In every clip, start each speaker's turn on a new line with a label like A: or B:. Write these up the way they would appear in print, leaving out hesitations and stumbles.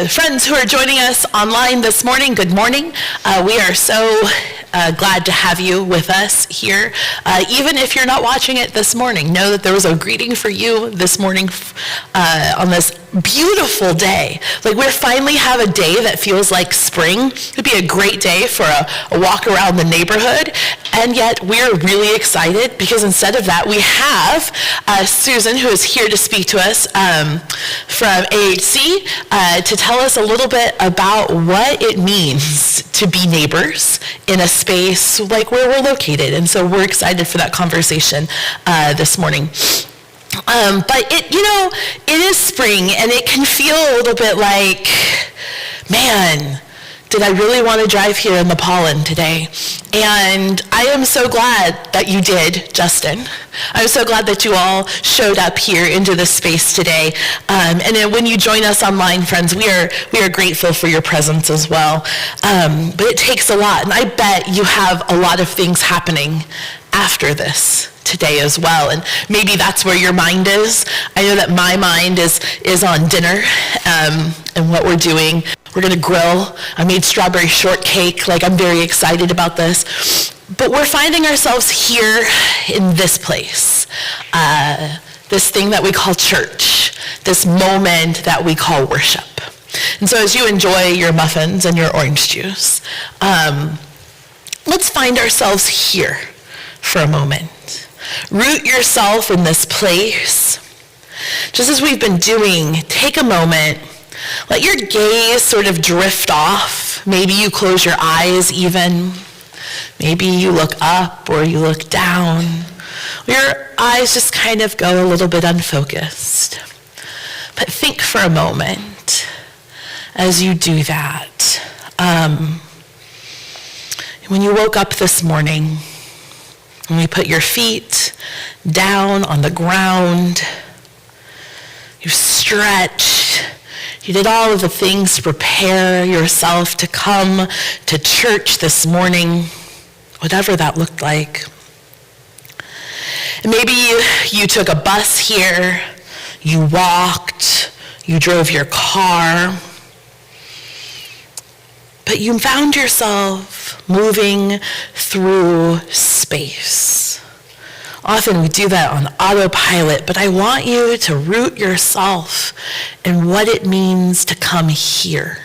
A: Friends who are joining us online this morning, good morning. We are so glad to have you with us here. Even if you're not watching it this morning, know that there was a greeting for you this morning on this beautiful day. Like, we finally have a day that feels like spring. It'd be a great day for a walk around the neighborhood. And yet we're really excited because instead of that, we have Susan, who is here to speak to us from AHC to tell us a little bit about what it means to be neighbors in a space like where we're located. And so we're excited for that conversation this morning. But it is spring, and it can feel a little bit like, man, did I really want to drive here in the pollen today? And I am so glad that you did, Justin. I'm so glad that you all showed up here into this space today. And then when you join us online, friends, we are grateful for your presence as well. But it takes a lot, and I bet you have a lot of things happening after this today as well, and maybe that's where your mind is. I know that my mind is on dinner and what we're doing. We're gonna grill. I made strawberry shortcake. Like, I'm very excited about this. But we're finding ourselves here in this place, this thing that we call church, this moment that we call worship. And so as you enjoy your muffins and your orange juice, let's find ourselves here for a moment. Root yourself in this place. Just as we've been doing, take a moment. Let your gaze sort of drift off. Maybe you close your eyes even. Maybe you look up or you look down. Your eyes just kind of go a little bit unfocused. But think for a moment as you do that. When you woke up this morning, when you put your feet down on the ground, you stretched, you did all of the things to prepare yourself to come to church this morning, whatever that looked like. And maybe you took a bus here, you walked, you drove your car, but you found yourself moving through space. Often we do that on autopilot, but I want you to root yourself in what it means to come here.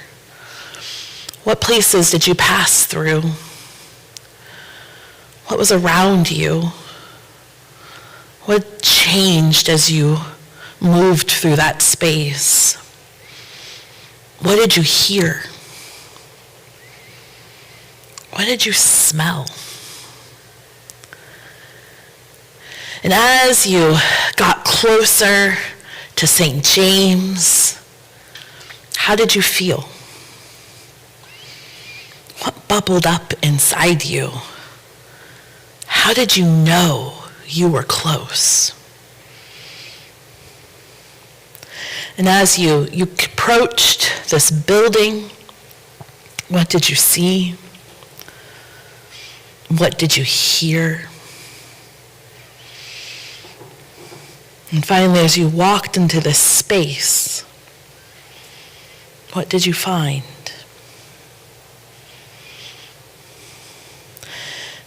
A: What places did you pass through? What was around you? What changed as you moved through that space? What did you hear? What did you smell? And as you got closer to St. James, how did you feel? What bubbled up inside you? How did you know you were close? And as you approached this building, what did you see? What did you hear? And finally, as you walked into this space, what did you find?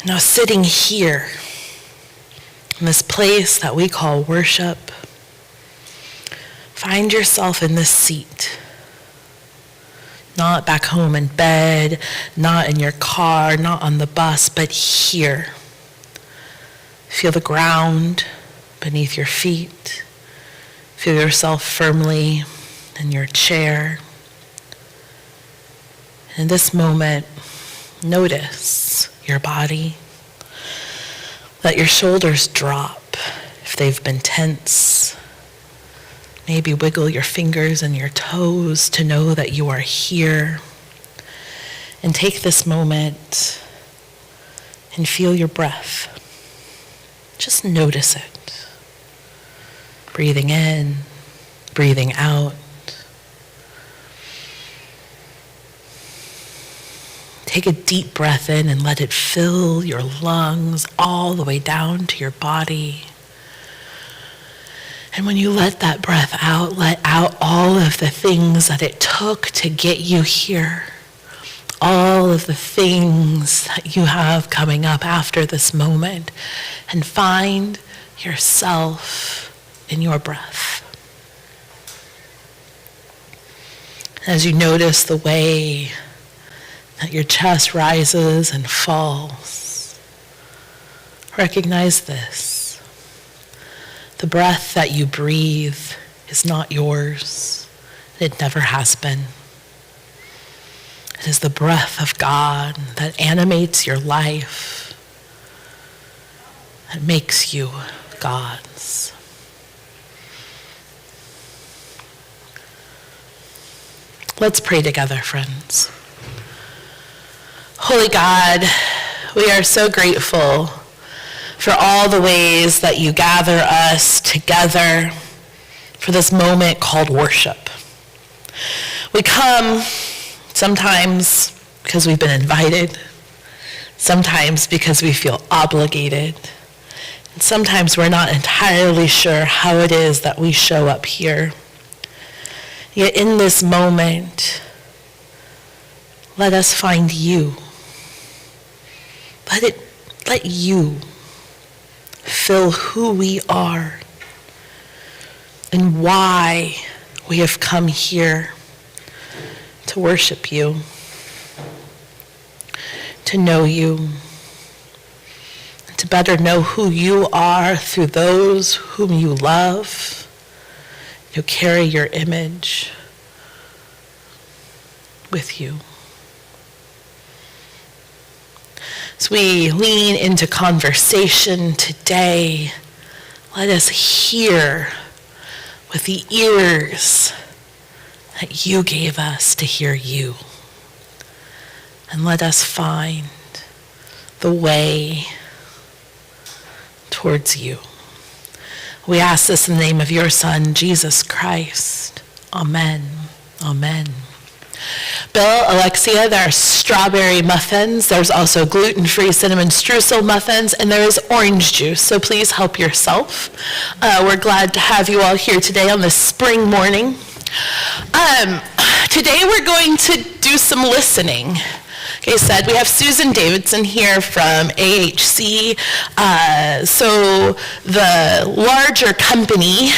A: Now, sitting here in this place that we call worship, find yourself in this seat. Not back home in bed, not in your car, not on the bus, but here. Feel the ground beneath your feet. Feel yourself firmly in your chair. In this moment, notice your body. Let your shoulders drop if they've been tense. Maybe wiggle your fingers and your toes to know that you are here. And take this moment and feel your breath. Just notice it. Breathing in, breathing out. Take a deep breath in and let it fill your lungs all the way down to your body. And when you let that breath out, let out all of the things that it took to get you here. All of the things that you have coming up after this moment. And find yourself in your breath. As you notice the way that your chest rises and falls, recognize this. The breath that you breathe is not yours. It never has been. It is the breath of God that animates your life, that makes you God's. Let's pray together, friends. Holy God, we are so grateful for all the ways that you gather us together for this moment called worship. We come sometimes because we've been invited, sometimes because we feel obligated, and sometimes we're not entirely sure how it is that we show up here. Yet in this moment, let us find you. Let you fill who we are and why we have come here to worship you, to know you, to better know who you are through those whom you love, who carry your image with you. As we lean into conversation today, let us hear with the ears that you gave us to hear you. And let us find the way towards you. We ask this in the name of your Son, Jesus Christ. Amen. Amen. Bill, Alexia, there are strawberry muffins. There's also gluten-free cinnamon streusel muffins, and there is orange juice, so please help yourself. We're glad to have you all here today on this spring morning. Today we're going to do some listening. Okay, said we have Susan Davidson here from AHC. So the larger company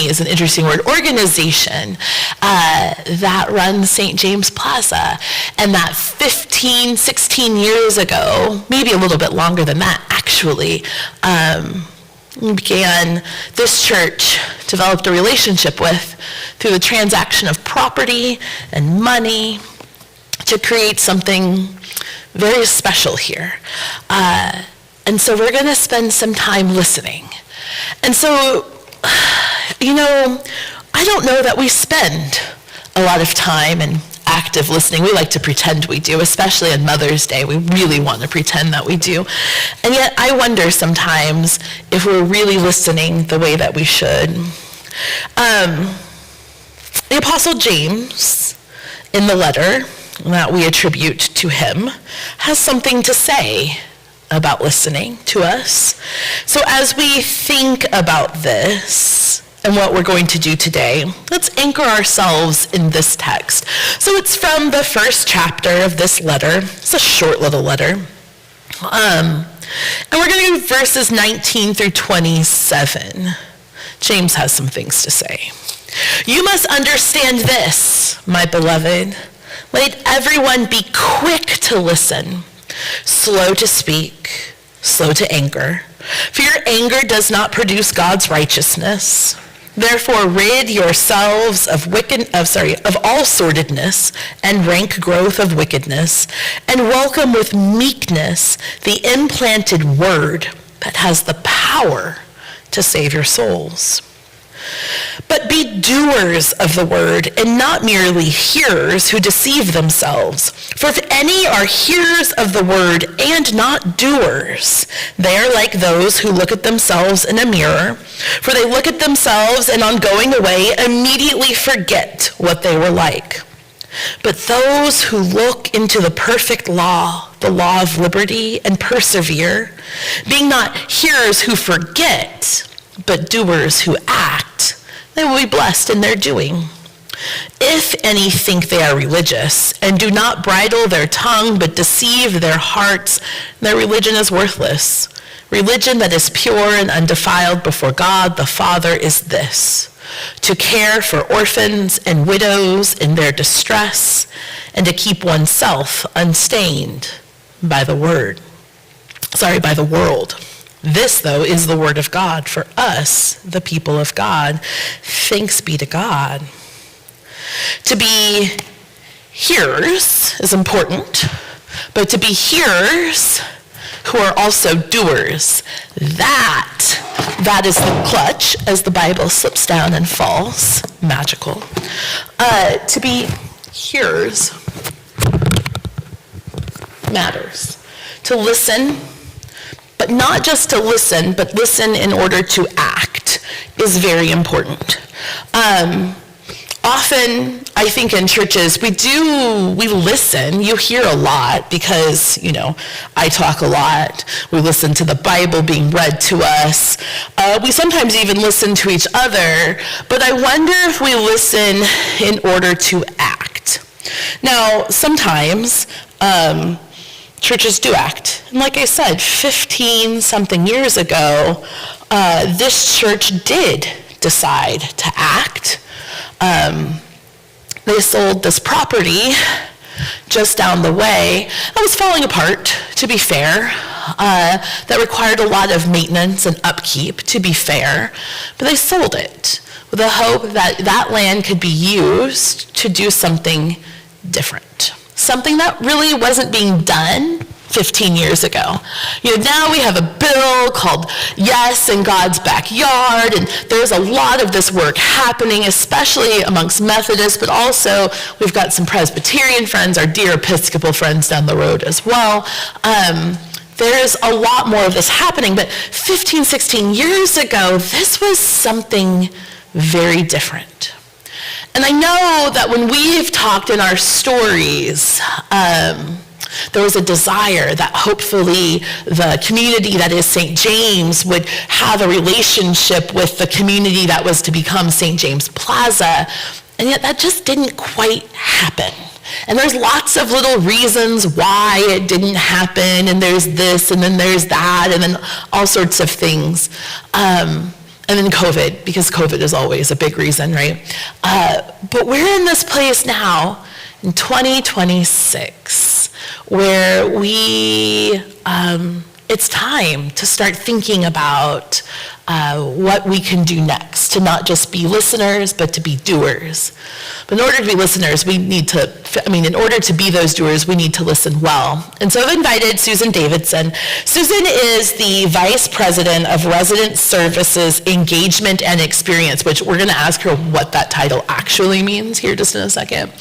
A: is an interesting word, organization that runs St. James Plaza. And that 15, 16 years ago, maybe a little bit longer than that actually began this church, developed a relationship with through the transaction of property and money to create something very special here. And so we're going to spend some time listening. And so, I don't know that we spend a lot of time in active listening. We like to pretend we do, especially on Mother's Day. We really want to pretend that we do. And yet I wonder sometimes if we're really listening the way that we should. The Apostle James, in the letter that we attribute to him, has something to say about listening to us. So as we think about this and what we're going to do today, let's anchor ourselves in this text. So it's from the first chapter of this letter. It's a short little letter. And we're going to do verses 19 through 27. James has some things to say. You must understand this, my beloved. Let everyone be quick to listen, slow to speak, slow to anger. For your anger does not produce God's righteousness. Therefore, rid yourselves of all sordidness and rank growth of wickedness, and welcome with meekness the implanted word that has the power to save your souls. But be doers of the word, and not merely hearers who deceive themselves. For if any are hearers of the word and not doers, they are like those who look at themselves in a mirror. For they look at themselves and on going away immediately forget what they were like. But those who look into the perfect law, the law of liberty, and persevere, being not hearers who forget, but doers who act, they will be blessed in their doing. If any think they are religious and do not bridle their tongue but deceive their hearts, their religion is worthless. Religion that is pure and undefiled before God the Father is this: to care for orphans and widows in their distress, and to keep oneself unstained by the world. This, though, is the word of God for us, the people of God. Thanks be to God. To be hearers is important, but to be hearers who are also doers, that is the clutch as the Bible slips down and falls. Magical. To be hearers matters. To listen, but not just to listen, but listen in order to act, is very important. Often, I think in churches, we listen. You hear a lot because, I talk a lot. We listen to the Bible being read to us. We sometimes even listen to each other, but I wonder if we listen in order to act. Now, sometimes, churches do act. And like I said, 15-something years ago, this church did decide to act. They sold this property just down the way that was falling apart, to be fair, that required a lot of maintenance and upkeep, to be fair, but they sold it with the hope that that land could be used to do something different. Something that really wasn't being done 15 years ago. Now we have a bill called Yes in God's Backyard, and there's a lot of this work happening, especially amongst Methodists, but also we've got some Presbyterian friends, our dear Episcopal friends down the road as well. There's a lot more of this happening, but 15, 16 years ago, this was something very different. And I know that when we've talked in our stories, there was a desire that hopefully the community that is St. James would have a relationship with the community that was to become St. James Plaza, and yet that just didn't quite happen. And there's lots of little reasons why it didn't happen, and there's this, and then there's that, and then all sorts of things. And then COVID, because COVID is always a big reason, right? But we're in this place now in 2026 where we it's time to start thinking about what we can do next, to not just be listeners, but to be doers. But in order to be listeners, in order to be those doers, we need to listen well. And so I've invited Susan Davidson. Susan is the Vice President of Resident Services Engagement and Experience, which we're going to ask her what that title actually means here just in a second,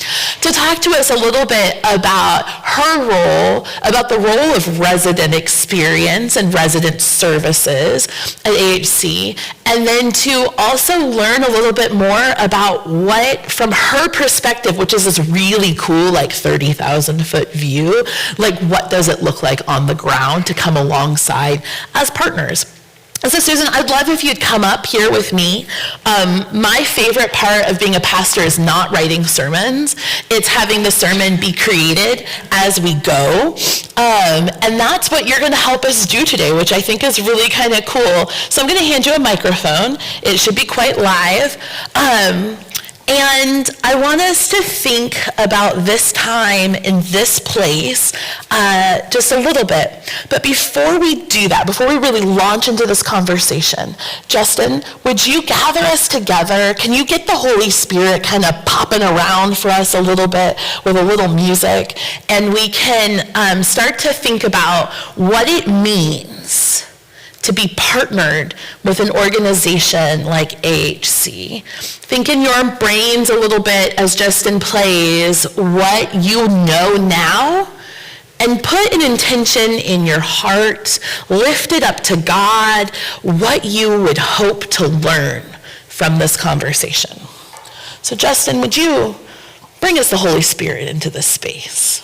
A: to talk to us a little bit about her role, about the role of resident experience and resident services at AHC, and then to also learn a little bit more about what, from her perspective, which is this really cool, 30,000 foot view, what does it look like on the ground to come alongside as partners. And so Susan, I'd love if you'd come up here with me. My favorite part of being a pastor is not writing sermons. It's having the sermon be created as we go. And that's what you're going to help us do today, which I think is really kind of cool. So I'm going to hand you a microphone. It should be quite live. And I want us to think about this time in this place just a little bit. But before we do that, before we really launch into this conversation, Justin, would you gather us together? Can you get the Holy Spirit kind of popping around for us a little bit with a little music? And we can start to think about what it means to be partnered with an organization like AHC. Think in your brains a little bit as Justin plays what you know now, and put an intention in your heart, lift it up to God, what you would hope to learn from this conversation. So Justin, would you bring us the Holy Spirit into this space?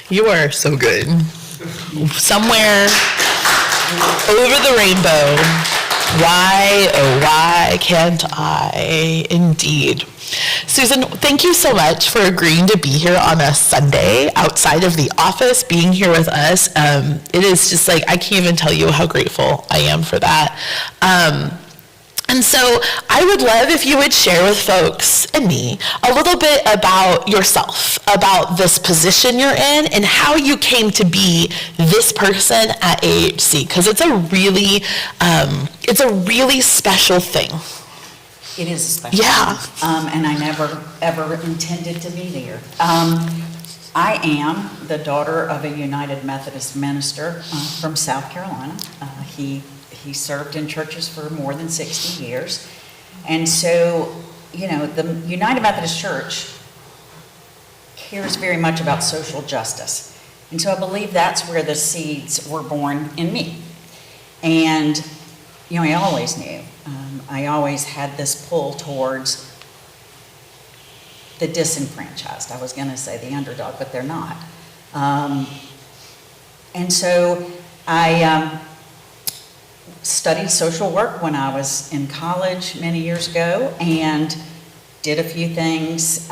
A: You are so good. Somewhere over the rainbow, why, oh why can't I? Indeed. Susan, thank you so much for agreeing to be here on a Sunday outside of the office, being here with us. It is just like, I can't even tell you how grateful I am for that. And so I would love if you would share with folks and me a little bit about yourself, about this position you're in, and how you came to be this person at AHC, because it's a really special thing.
B: It is a special
A: Yeah.
B: thing, and I never, ever intended to be there. I am the daughter of a United Methodist minister from South Carolina. He served in churches for more than 60 years. And so, the United Methodist Church cares very much about social justice. And so I believe that's where the seeds were born in me. And, I always knew. I always had this pull towards the disenfranchised. I was going to say the underdog, but they're not. And so I studied social work when I was in college many years ago, and did a few things,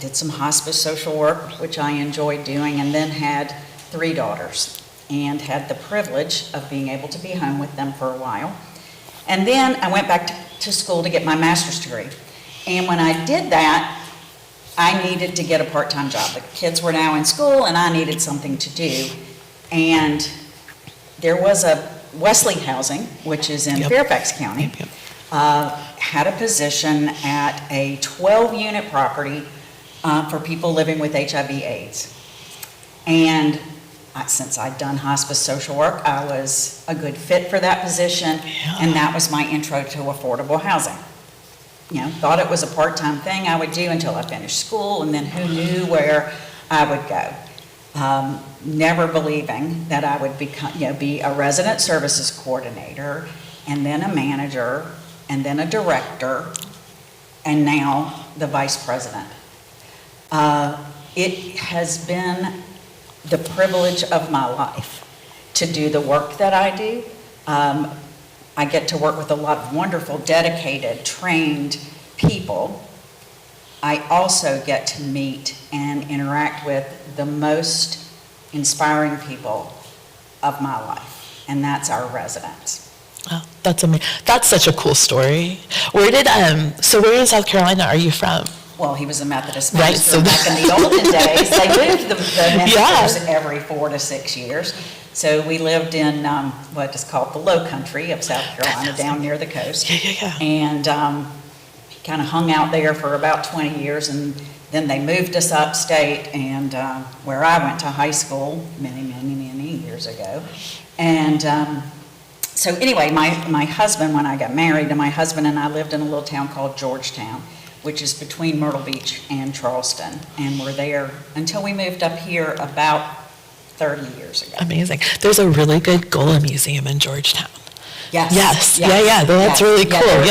B: did some hospice social work, which I enjoyed doing, and then had 3 daughters and had the privilege of being able to be home with them for a while. And then I went back to school to get my master's degree. And when I did that, I needed to get a part-time job. The kids were now in school, and I needed something to do. And there was a Wesley Housing, which is in Fairfax County, had a position at a 12-unit property for people living with HIV/AIDS. And since I'd done hospice social work, I was a good fit for that position, and that was my intro to affordable housing. Thought it was a part-time thing I would do until I finished school, and then who knew where I would go. Never believing that I would be a resident services coordinator, and then a manager, and then a director, and now the vice president. It has been the privilege of my life to do the work that I do. I get to work with a lot of wonderful, dedicated, trained people. I also get to meet and interact with the most inspiring people of my life, and that's our residents.
A: Oh, that's amazing. That's such a cool story. Where in South Carolina are you from?
B: Well, he was a Methodist
A: Right,
B: minister
A: so
B: back in the olden days. They moved the ministers every 4 to 6 years. So we lived in what is called the Low Country of South Carolina, down near the coast.
A: Yeah.
B: And kind of hung out there for about 20 years, and then they moved us upstate, and where I went to high school many years ago. And so anyway, my husband, when I got married, my husband and I lived in a little town called Georgetown, which is between Myrtle Beach and Charleston, and we're there until we moved up here about 30 years ago.
A: Amazing. There's a really good Gola Museum in Georgetown.
B: Yes.
A: Yeah. That's really cool.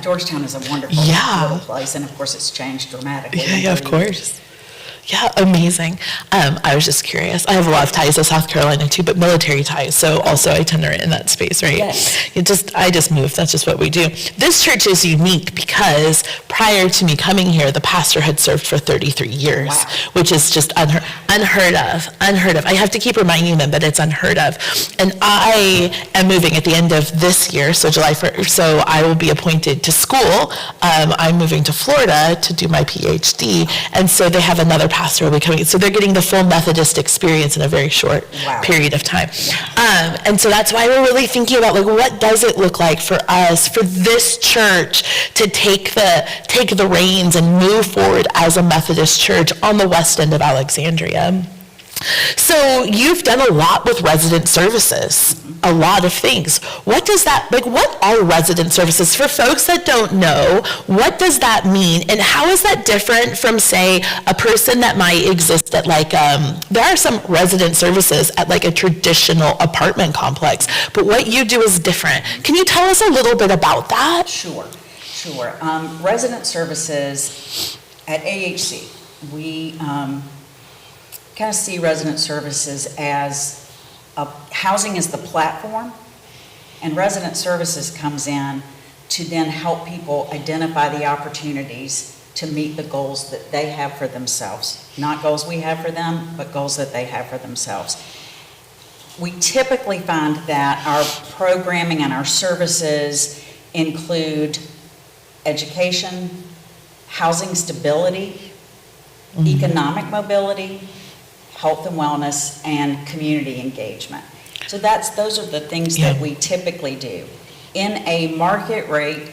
B: Georgetown is a wonderful little place, and of course it's changed dramatically.
A: Yeah, of course. Yeah, amazing. I was just curious. I have a lot of ties to South Carolina too, but military ties, so also itinerant in that space, right?
B: Yes.
A: I just moved. That's just what we do. This church is unique because prior to me coming here, the pastor had served for 33 years,
B: Wow.
A: which is just unheard of. I have to keep reminding them that it's unheard of. And I am moving at the end of this year, so July 1st, so I will be appointed to school. I'm moving to Florida to do my PhD, and so they have another pastor will be coming. So they're getting the full Methodist experience in a very short period of time. And so that's why we're really thinking about what does it look like for us, for this church to take the reins and move forward as a Methodist church on the west end of Alexandria. So you've done a lot with resident services, a lot of things. What are resident services? For folks that don't know, what does that mean? And how is that different from, say, a person that might exist at there are some resident services at a traditional apartment complex, but what you do is different. Can you tell us a little bit about that?
B: Sure. Resident services at AHC, we kind of see resident services as housing is the platform, and resident services comes in to then help people identify the opportunities to meet the goals that they have for themselves. Not goals we have for them, but goals that they have for themselves. We typically find that our programming and our services include education, housing stability, economic mobility, health and wellness, and community engagement. So those are the things that we typically do. In a market rate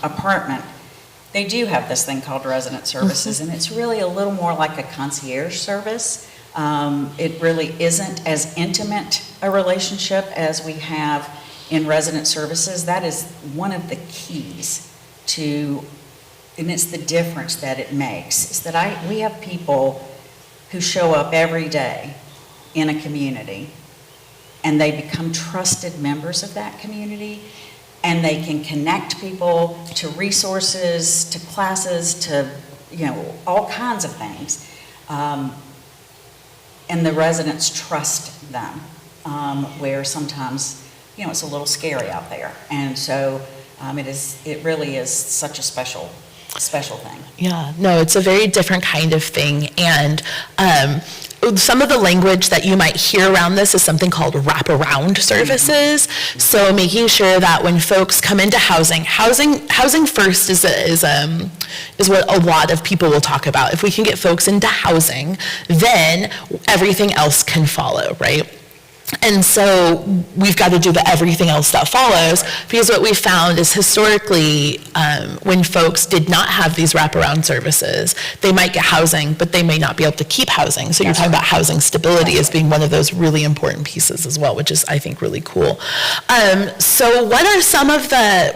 B: apartment, they do have this thing called resident services, and it's really a little more like a concierge service. It really isn't as intimate a relationship as we have in resident services. That is one of the keys to, and it's the difference that it makes, is that we have people who show up every day in a community, and they become trusted members of that community, and they can connect people to resources, to classes, to, all kinds of things. And the residents trust them, where sometimes, it's a little scary out there. And so it really is such a special thing.
A: Yeah, no, it's a very different kind of thing. And some of the language that you might hear around this is something called wraparound services. So making sure that when folks come into housing first is what a lot of people will talk about. If we can get folks into housing, then everything else can follow, right? And so we've got to do the everything else that follows, because what we found is historically, when folks did not have these wraparound services, they might get housing, but they may not be able to keep housing. So you're talking about housing stability as being one of those really important pieces as well, which is, I think, really cool. So what are some of the,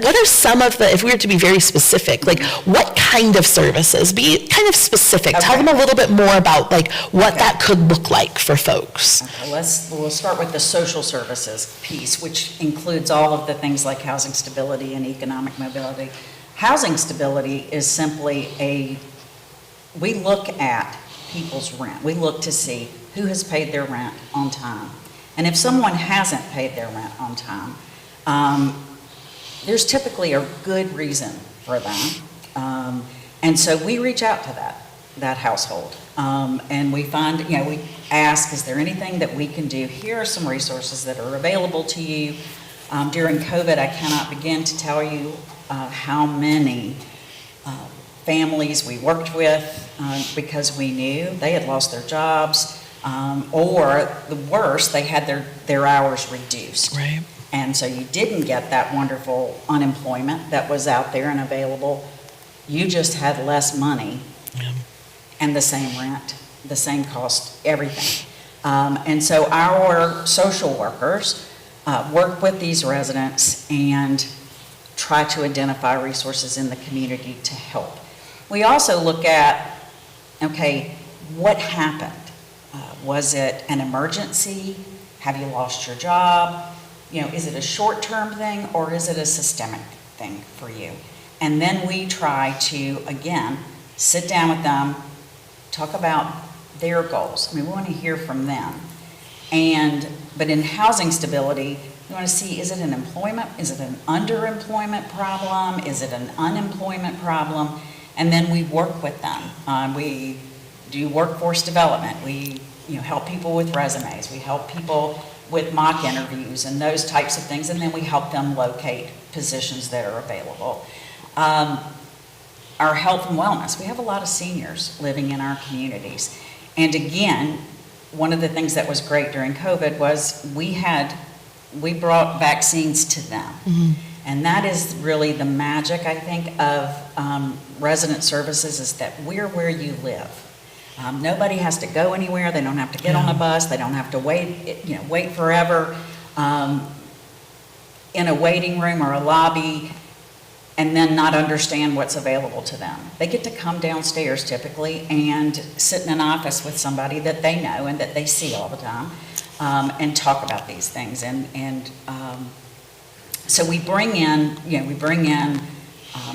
A: if we were to be very specific, like what kind of services? Be kind of specific. Tell them a little bit more about what that could look like for folks.
B: Okay, we'll start with the social services piece, which includes all of the things like housing stability and economic mobility. Housing stability is simply we look at people's rent. We look to see who has paid their rent on time. And if someone hasn't paid their rent on time, there's typically a good reason for them. And so we reach out to that household. And we find, we ask, is there anything that we can do? Here are some resources that are available to you. During COVID, I cannot begin to tell you how many families we worked with because we knew they had lost their jobs, or the worst, they had their hours reduced.
A: Right.
B: And so you didn't get that wonderful unemployment that was out there and available. You just had less money.
A: Yeah.
B: And the same rent, the same cost, everything. And so our social workers work with these residents and try to identify resources in the community to help. We also look at, what happened? Was it an emergency? Have you lost your job? Is it a short-term thing, or is it a systemic thing for you? And then we try to, again, sit down with them, talk about their goals. We want to hear from them. But in housing stability, we want to see, is it an employment? Is it an underemployment problem? Is it an unemployment problem? And then we work with them. We do workforce development. We help people with resumes. We help people with mock interviews and those types of things. And then we help them locate positions that are available. Our health and wellness. We have a lot of seniors living in our communities. And again, one of the things that was great during COVID was we brought vaccines to them. Mm-hmm. And that is really the magic, I think, of resident services, is that we're where you live. Nobody has to go anywhere. They don't have to get on a bus. They don't have to wait forever in a waiting room or a lobby and then not understand what's available to them. They get to come downstairs typically and sit in an office with somebody that they know and that they see all the time and talk about these things. And so we bring in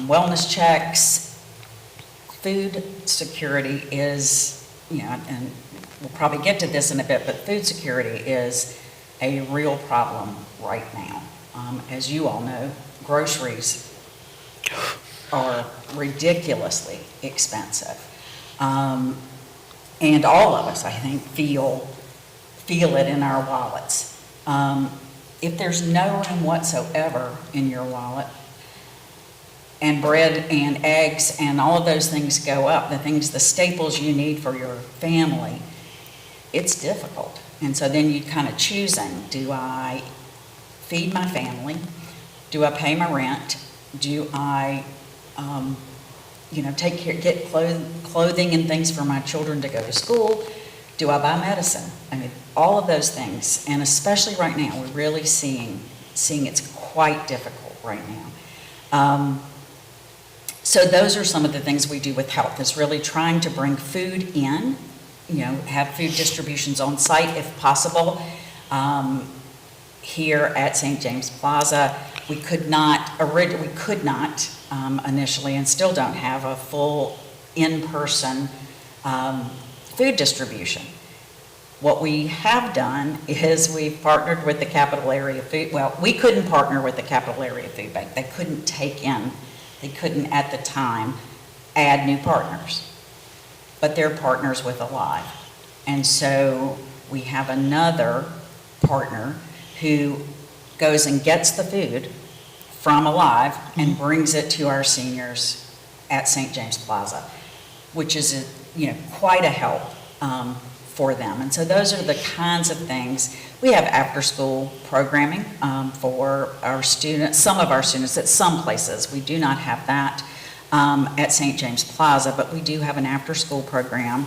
B: wellness checks. Food security is, and we'll probably get to this in a bit, but food security is a real problem right now. As you all know, groceries are ridiculously expensive. And all of us, I think, feel it in our wallets. If there's no room whatsoever in your wallet, and bread and eggs and all of those things go up, the staples you need for your family, it's difficult. And so then you kind of choosing, do I feed my family? Do I pay my rent? Do I, take care, get clothing and things for my children to go to school? Do I buy medicine? I mean, all of those things, and especially right now, we're really seeing it's quite difficult right now. So those are some of the things we do with health, is really trying to bring food in, have food distributions on site if possible. Here at St. James Plaza, we could not initially, and still don't have a full in-person food distribution. What we have done is we've partnered with the Capital Area Food, we couldn't partner with the Capital Area Food Bank. They couldn't at the time add new partners, but they're partners with Alive. And so we have another partner who goes and gets the food from Alive and brings it to our seniors at St. James Plaza, which is quite a help for them. And so those are the kinds of things. We have after-school programming for our students, some of our students at some places. We do not have that at St. James Plaza, but we do have an after-school program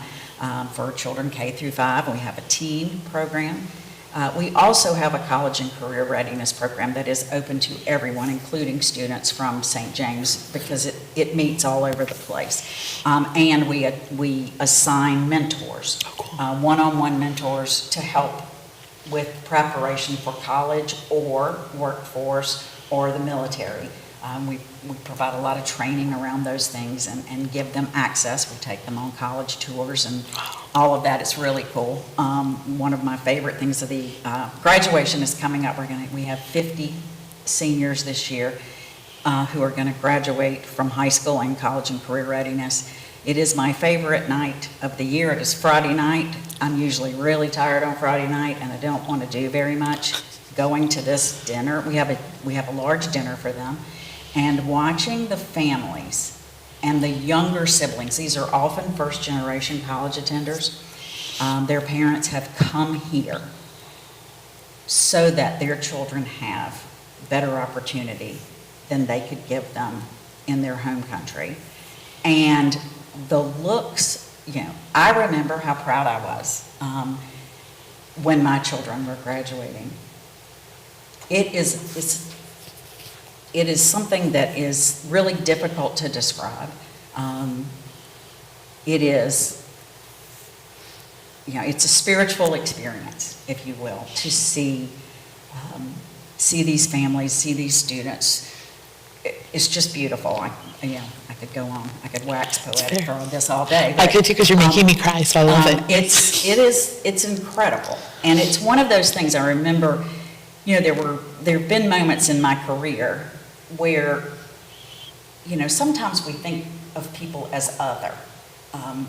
B: for children K through 5. We have a teen program. We also have a college and career readiness program that is open to everyone, including students from St. James, because it meets all over the place. And we assign mentors, one-on-one mentors to help with preparation for college or workforce or the military. We provide a lot of training around those things and give them access. We take them on college tours and all of that. It's really cool. One of my favorite things of the graduation is coming up. We have 50 seniors this year who are going to graduate from high school and college and career readiness. It is my favorite night of the year. It is Friday night. I'm usually really tired on Friday night and I don't want to do very much. Going to this dinner, we have a large dinner for them, and watching the families and the younger siblings. These are often first-generation college attenders. Their parents have come here so that their children have better opportunity than they could give them in their home country. And the looks, I remember how proud I was when my children were graduating. It is something that is really difficult to describe. It is, it's a spiritual experience, if you will, to see these families, see these students. It's just beautiful. I could go on. I could wax poetic for this all day.
A: I could too, because you're making me cry, so I love it.
B: It's incredible, and it's one of those things. I remember, there have been moments in my career where, sometimes we think of people as other.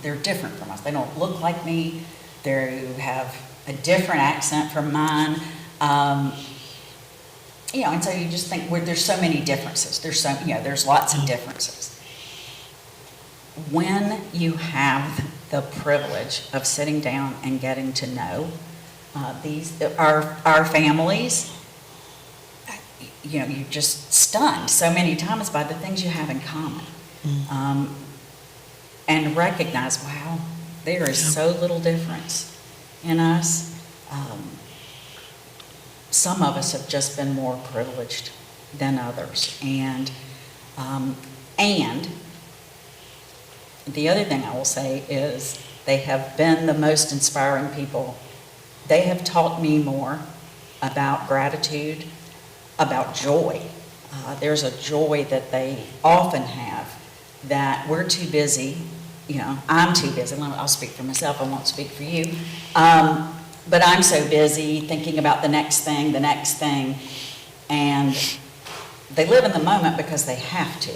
B: They're different from us. They don't look like me. They have a different accent from mine. And so you just think, there's so many differences. There's lots of differences. When you have the privilege of sitting down and getting to know our families, you're just stunned so many times by the things you have in common. And recognize, wow, there is so little difference in us. Some of us have just been more privileged than others. And the other thing I will say is they have been the most inspiring people. They have taught me more about gratitude, about joy. There's a joy that they often have that we're too busy. I'm too busy. I'll speak for myself. I won't speak for you. But I'm so busy thinking about the next thing, And they live in the moment because they have to.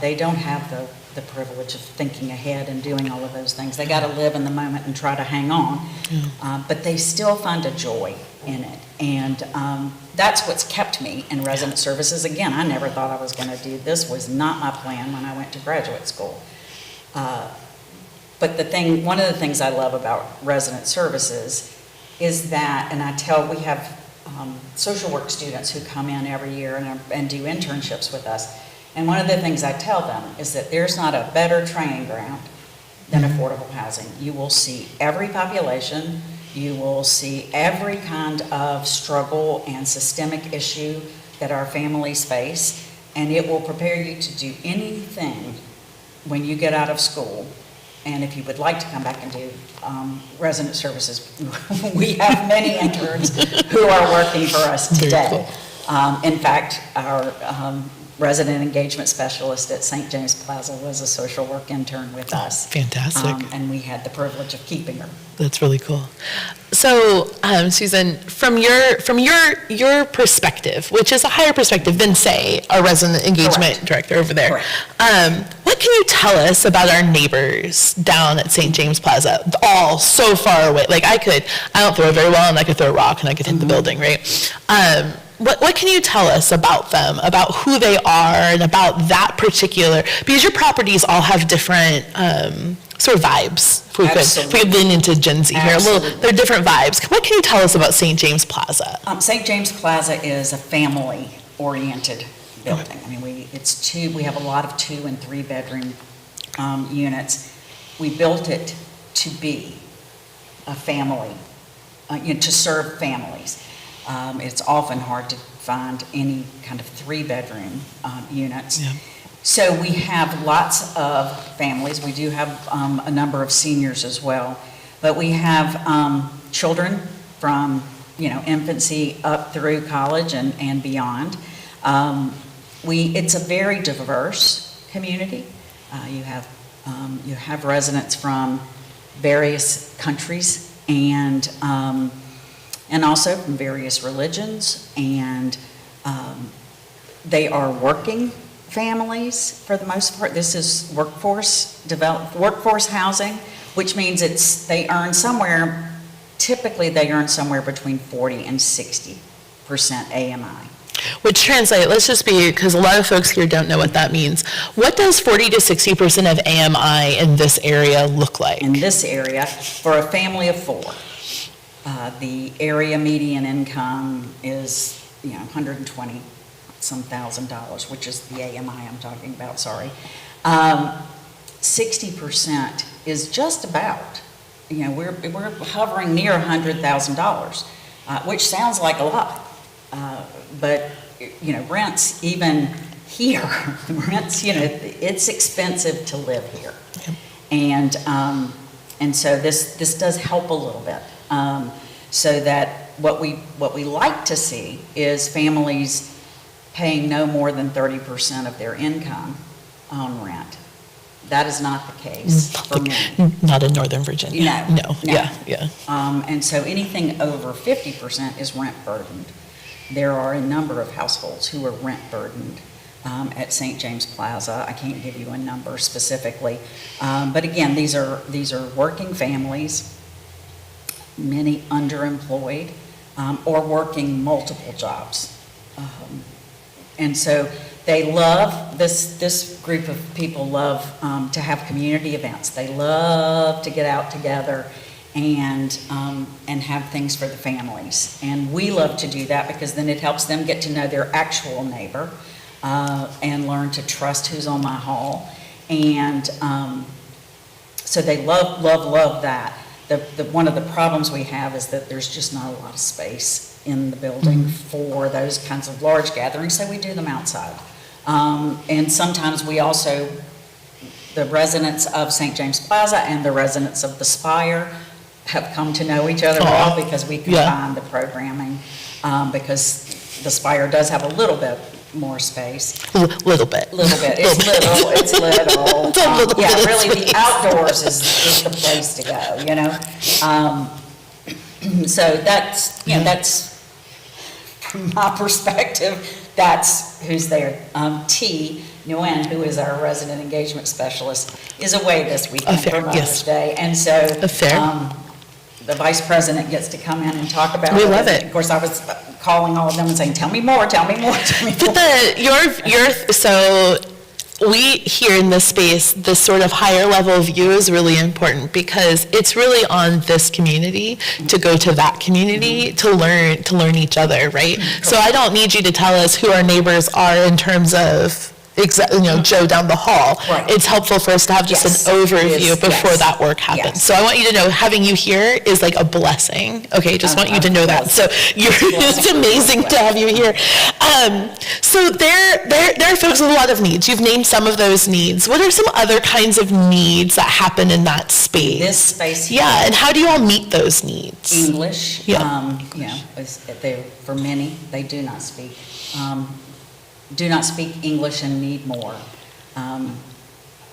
B: They don't have the privilege of thinking ahead and doing all of those things. They got to live in the moment and try to hang on. But they still find a joy in it. And that's what's kept me in resident services. Again, I never thought I was going to do this. Was not my plan when I went to graduate school. But one of the things I love about resident services is that, and we have social work students who come in every year and do internships with us. And one of the things I tell them is that there's not a better training ground than affordable housing. You will see every population, you will see every kind of struggle and systemic issue that our families face, and it will prepare you to do anything when you get out of school. And if you would like to come back and do resident services, we have many interns who are working for us today. In fact, our resident engagement specialist at St. James Plaza was a social work intern with us.
A: Fantastic.
B: And we had the privilege of keeping her.
A: That's really cool. So, Susan, from your perspective, which is a higher perspective than, say, a resident engagement director over there, what can you tell us about our neighbors down at St. James Plaza, all so far away? Like I don't throw very well, and I could throw a rock and I could hit the building, right? What can you tell us about them, about who they are, and about that particular, because your properties all have different sort of vibes. If we could lean into Gen Z here, they're different vibes. What can you tell us about St. James Plaza?
B: St. James Plaza is a family-oriented building. I mean, we have a lot of 2 and 3 bedroom units. We built it to be a family, to serve families. It's often hard to find any kind of 3-bedroom units. Yeah. So we have lots of families. We do have a number of seniors as well. But we have children from, infancy up through college and beyond. It's a very diverse community. You have residents from various countries and also from various religions, and they are working families for the most part. This is workforce housing, which means typically they earn somewhere between 40 and 60% AMI.
A: Which translate, let's just be, because a lot of folks here don't know what that means. What does 40 to 60% of AMI in this area look like?
B: In this area, for a family of 4. The area median income is, $120-some thousand, which is the AMI I'm talking about, sorry. 60% is just about, we're hovering near $100,000, which sounds like a lot. But, rents even here, it's expensive to live here. Yep. And so this does help a little bit. So that what we like to see is families paying no more than 30% of their income on rent. That is not the case for many.
A: Not in Northern Virginia. No. Yeah.
B: And so anything over 50% is rent burdened. There are a number of households who are rent burdened at St. James Plaza. I can't give you a number specifically, but again, these are working families. Many underemployed, or working multiple jobs. And so they love, this group of people love to have community events. They love to get out together and have things for the families. And we love to do that because then it helps them get to know their actual neighbor and learn to trust who's on my hall. And so they love that. One of the problems we have is that there's just not a lot of space in the building for those kinds of large gatherings, so we do them outside. And sometimes we also, the residents of St. James Plaza and the residents of the Spire have come to know each other well because we combine the programming, because the Spire does have a little bit more space.
A: Little bit.
B: It's little. Really, the outdoors is the place to go, So that's, that's from my perspective, that's who's there. T. Nguyen, who is our resident engagement specialist, is away this weekend
A: Fair,
B: for Mother's
A: yes.
B: Day. And so
A: Fair.
B: the vice president gets to come in and talk about it.
A: We love it.
B: Of course, I was calling all of them and saying, tell me more, tell me more, tell me more.
A: But so we here in this space, this sort of higher level view is really important because it's really on this community to go to that community to learn each other, right? So I don't need you to tell us who our neighbors are in terms of Joe down the hall.
B: Right.
A: It's helpful for us to have just
B: Yes,
A: an
B: it
A: overview
B: is,
A: before
B: yes.
A: that work happens.
B: Yes.
A: So I want you to know, having you here is like a blessing. Okay, just want you to know that. So it's amazing to have you here. So there are folks with a lot of needs. You've named some of those needs. What are some other kinds of needs that happen in that space?
B: This space here.
A: Yeah, and how do you all meet those needs?
B: English,
A: Yeah.
B: for many, they do not speak English and need more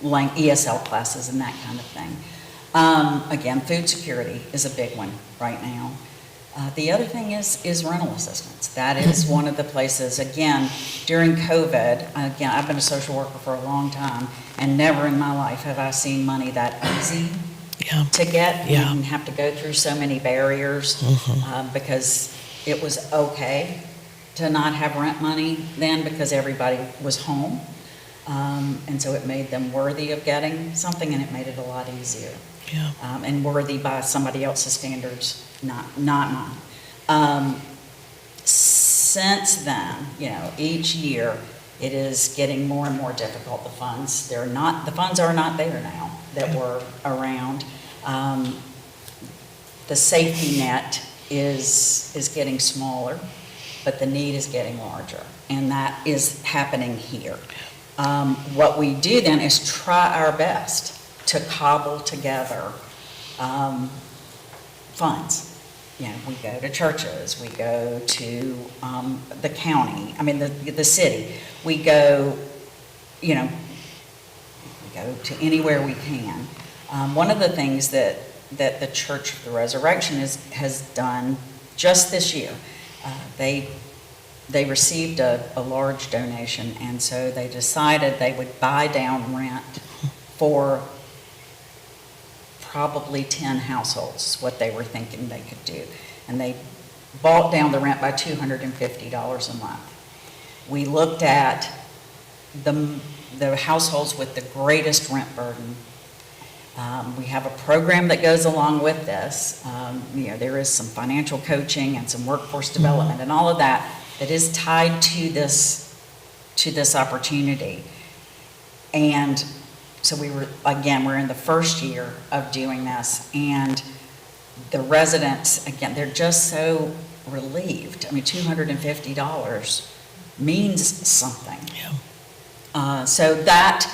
B: ESL classes and that kind of thing. Again, food security is a big one right now. The other thing is rental assistance. That is one of the places, again, during COVID, again, I've been a social worker for a long time, and never in my life have I seen money that easy
A: Yeah.
B: to get.
A: Yeah.
B: And have to go through so many barriers because it was okay to not have rent money then because everybody was home. And so it made them worthy of getting something, and it made it a lot easier.
A: Yeah.
B: And worthy by somebody else's standards, not mine. Since then, each year, it is getting more and more difficult. The funds are not there now that were around. The safety net is getting smaller, but the need is getting larger, and that is happening here. What we do then is try our best to cobble together funds. We go to churches, we go to the county, the city. We go to anywhere we can. One of the things that the Church of the Resurrection has done just this year, they received a large donation, and so they decided they would buy down rent for probably 10 households, what they were thinking they could do. And they bought down the rent by $250 a month. We looked at the households with the greatest rent burden. We have a program that goes along with this. There is some financial coaching and some workforce development and all of that is tied to this opportunity. And so we're in the first year of doing this, and the residents, again, they're just so relieved. $250 means something.
A: Yeah.
B: So that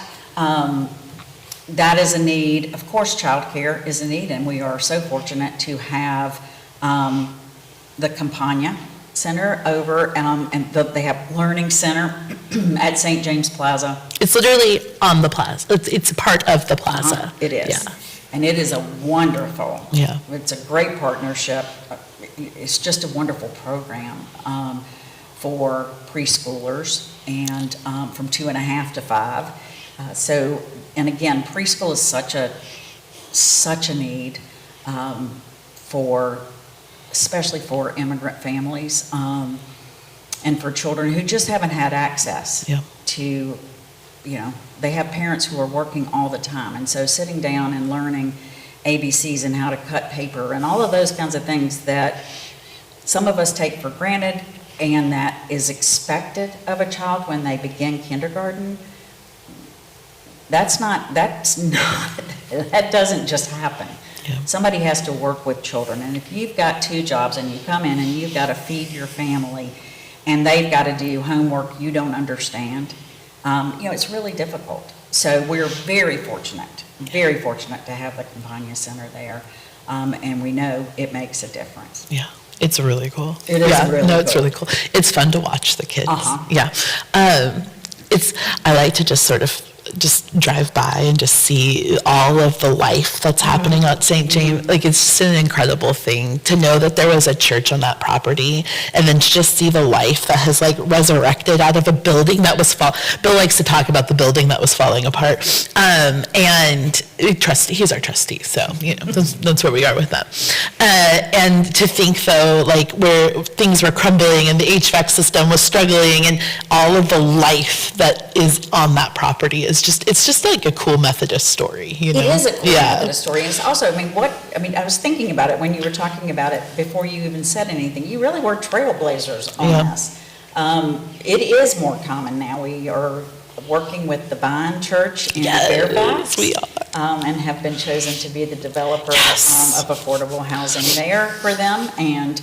B: is a need. Of course, childcare is a need, and we are so fortunate to have the Campagna Center over, and they have Learning Center at St. James Plaza.
A: It's literally on the plaza. It's part of the plaza.
B: It is.
A: Yeah.
B: And it is a wonderful,
A: Yeah.
B: It's a great partnership. It's just a wonderful program for preschoolers and from 2.5 to 5. And again, preschool is such a need especially for immigrant families and for children who just haven't had access to, they have parents who are working all the time. And so sitting down and learning ABCs and how to cut paper and all of those kinds of things that some of us take for granted and that is expected of a child when they begin kindergarten, that doesn't just happen.
A: Yeah.
B: Somebody has to work with children, and if you've got 2 jobs and you come in and you've got to feed your family and they've got to do homework you don't understand, it's really difficult. So we're very fortunate to have the Campagna Center there, and we know it makes a difference.
A: Yeah. It's really cool.
B: It is really cool.
A: It's really cool. It's fun to watch the kids.
B: Uh-huh.
A: Yeah. I like to just sort of just drive by and just see all of the life that's happening at St. James. Like, it's just an incredible thing to know that there was a church on that property, and then to just see the life that has like resurrected out of a building that was Bill likes to talk about the building that was falling apart. And he's our trustee, so that's where we are with that. And to think though, like where things were crumbling and the HVAC system was struggling, and all of the life that is on that property is it's just like a cool Methodist story,
B: It is a cool Methodist story. And it's also, I was thinking about it when you were talking about it before you even said anything. You really were trailblazers on this. It is more common now. We are working with the Vine Church in Fairfax.
A: We are.
B: And have been chosen to be the developer of affordable housing there for them. And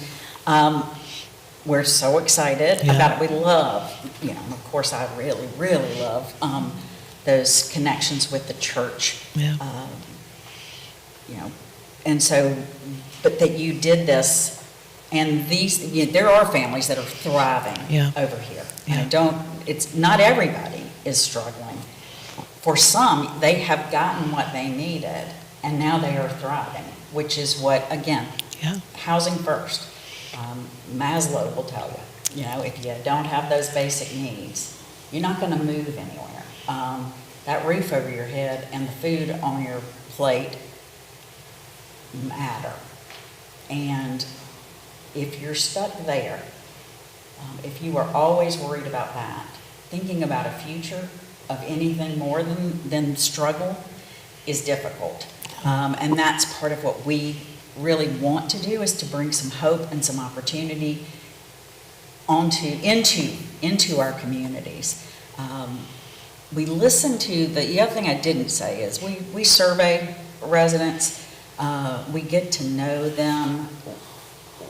B: we're so excited about it. We love, of course, I really, really love those connections with the church.
A: Yeah.
B: And so, but that you did this, and there are families that are thriving over here.
A: Yeah.
B: And it's not everybody is struggling. For some, they have gotten what they needed, and now they are thriving, which is what, again, housing first. Maslow will tell you, if you don't have those basic needs, you're not going to move anywhere. That roof over your head and the food on your plate matter. And if you're stuck there, if you are always worried about that, thinking about a future of anything more than struggle is difficult. And that's part of what we really want to do, is to bring some hope and some opportunity into our communities. We listen to the other thing I didn't say is we survey residents. We get to know them.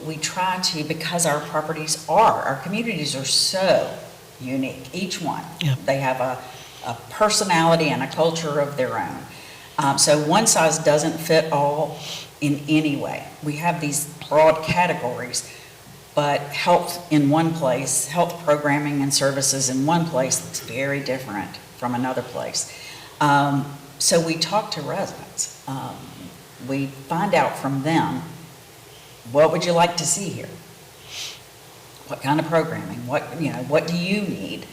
B: We try to, because our communities are so unique, each one. Yeah. They have a personality and a culture of their own. So one size doesn't fit all in any way. We have these broad categories, but health in one place, health programming and services in one place looks very different from another place. So we talk to residents. We find out from them, what would you like to see here? What kind of programming? What do you need?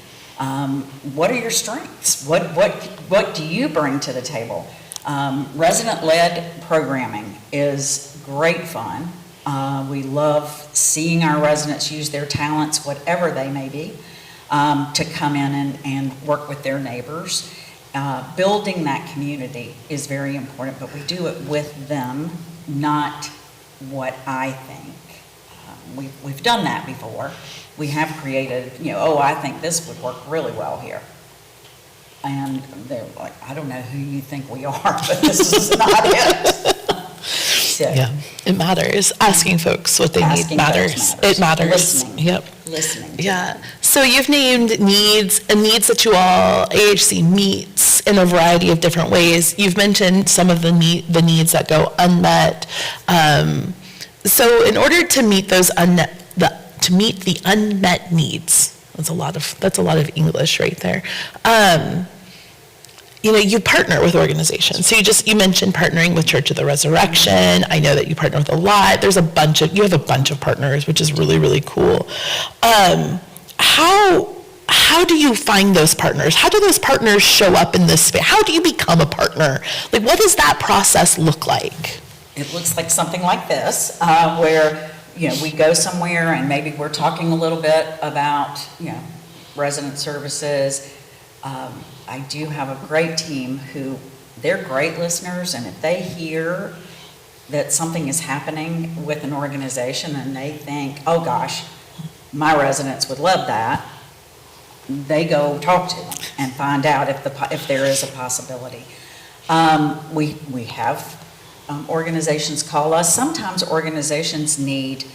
B: What are your strengths? What do you bring to the table? Resident-led programming is great fun. We love seeing our residents use their talents, whatever they may be, to come in and work with their neighbors. Building that community is very important, but we do it with them, not what I think. We've done that before. We have created, I think this would work really well here. And they're like, I don't know who you think we are, but this is not it. So,
A: yeah, it matters. Asking folks what they need matters. It matters.
B: Listening.
A: Yep.
B: Listening.
A: Yeah. So you've named needs that you all, AHC meets in a variety of different ways. You've mentioned some of the needs that go unmet. So in order to meet those the unmet needs, that's a lot of English right there. You partner with organizations. So you mentioned partnering with Church of the Resurrection. I know that you partner with a lot. You have a bunch of partners, which is really, really cool. How do you find those partners? How do those partners show up in this space? How do you become a partner? Like, what does that process look like?
B: It looks like something like this, where, we go somewhere and maybe we're talking a little bit about, resident services. I do have a great team who, they're great listeners, and if they hear that something is happening with an organization and they think, oh gosh, my residents would love that, they go talk to them and find out if there is a possibility. We have organizations call us. Sometimes organizations need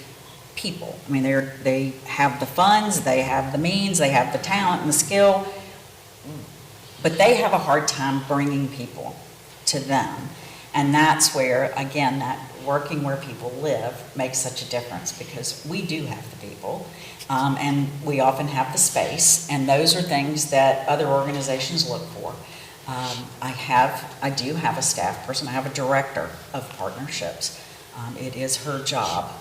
B: people. I mean, they have the funds, they have the means, they have the talent and the skill, but they have a hard time bringing people to them. And that's where, again, that working where people live makes such a difference, because we do have the people, and we often have the space, and those are things that other organizations look for. I do have a staff person. I have a director of partnerships. It is her job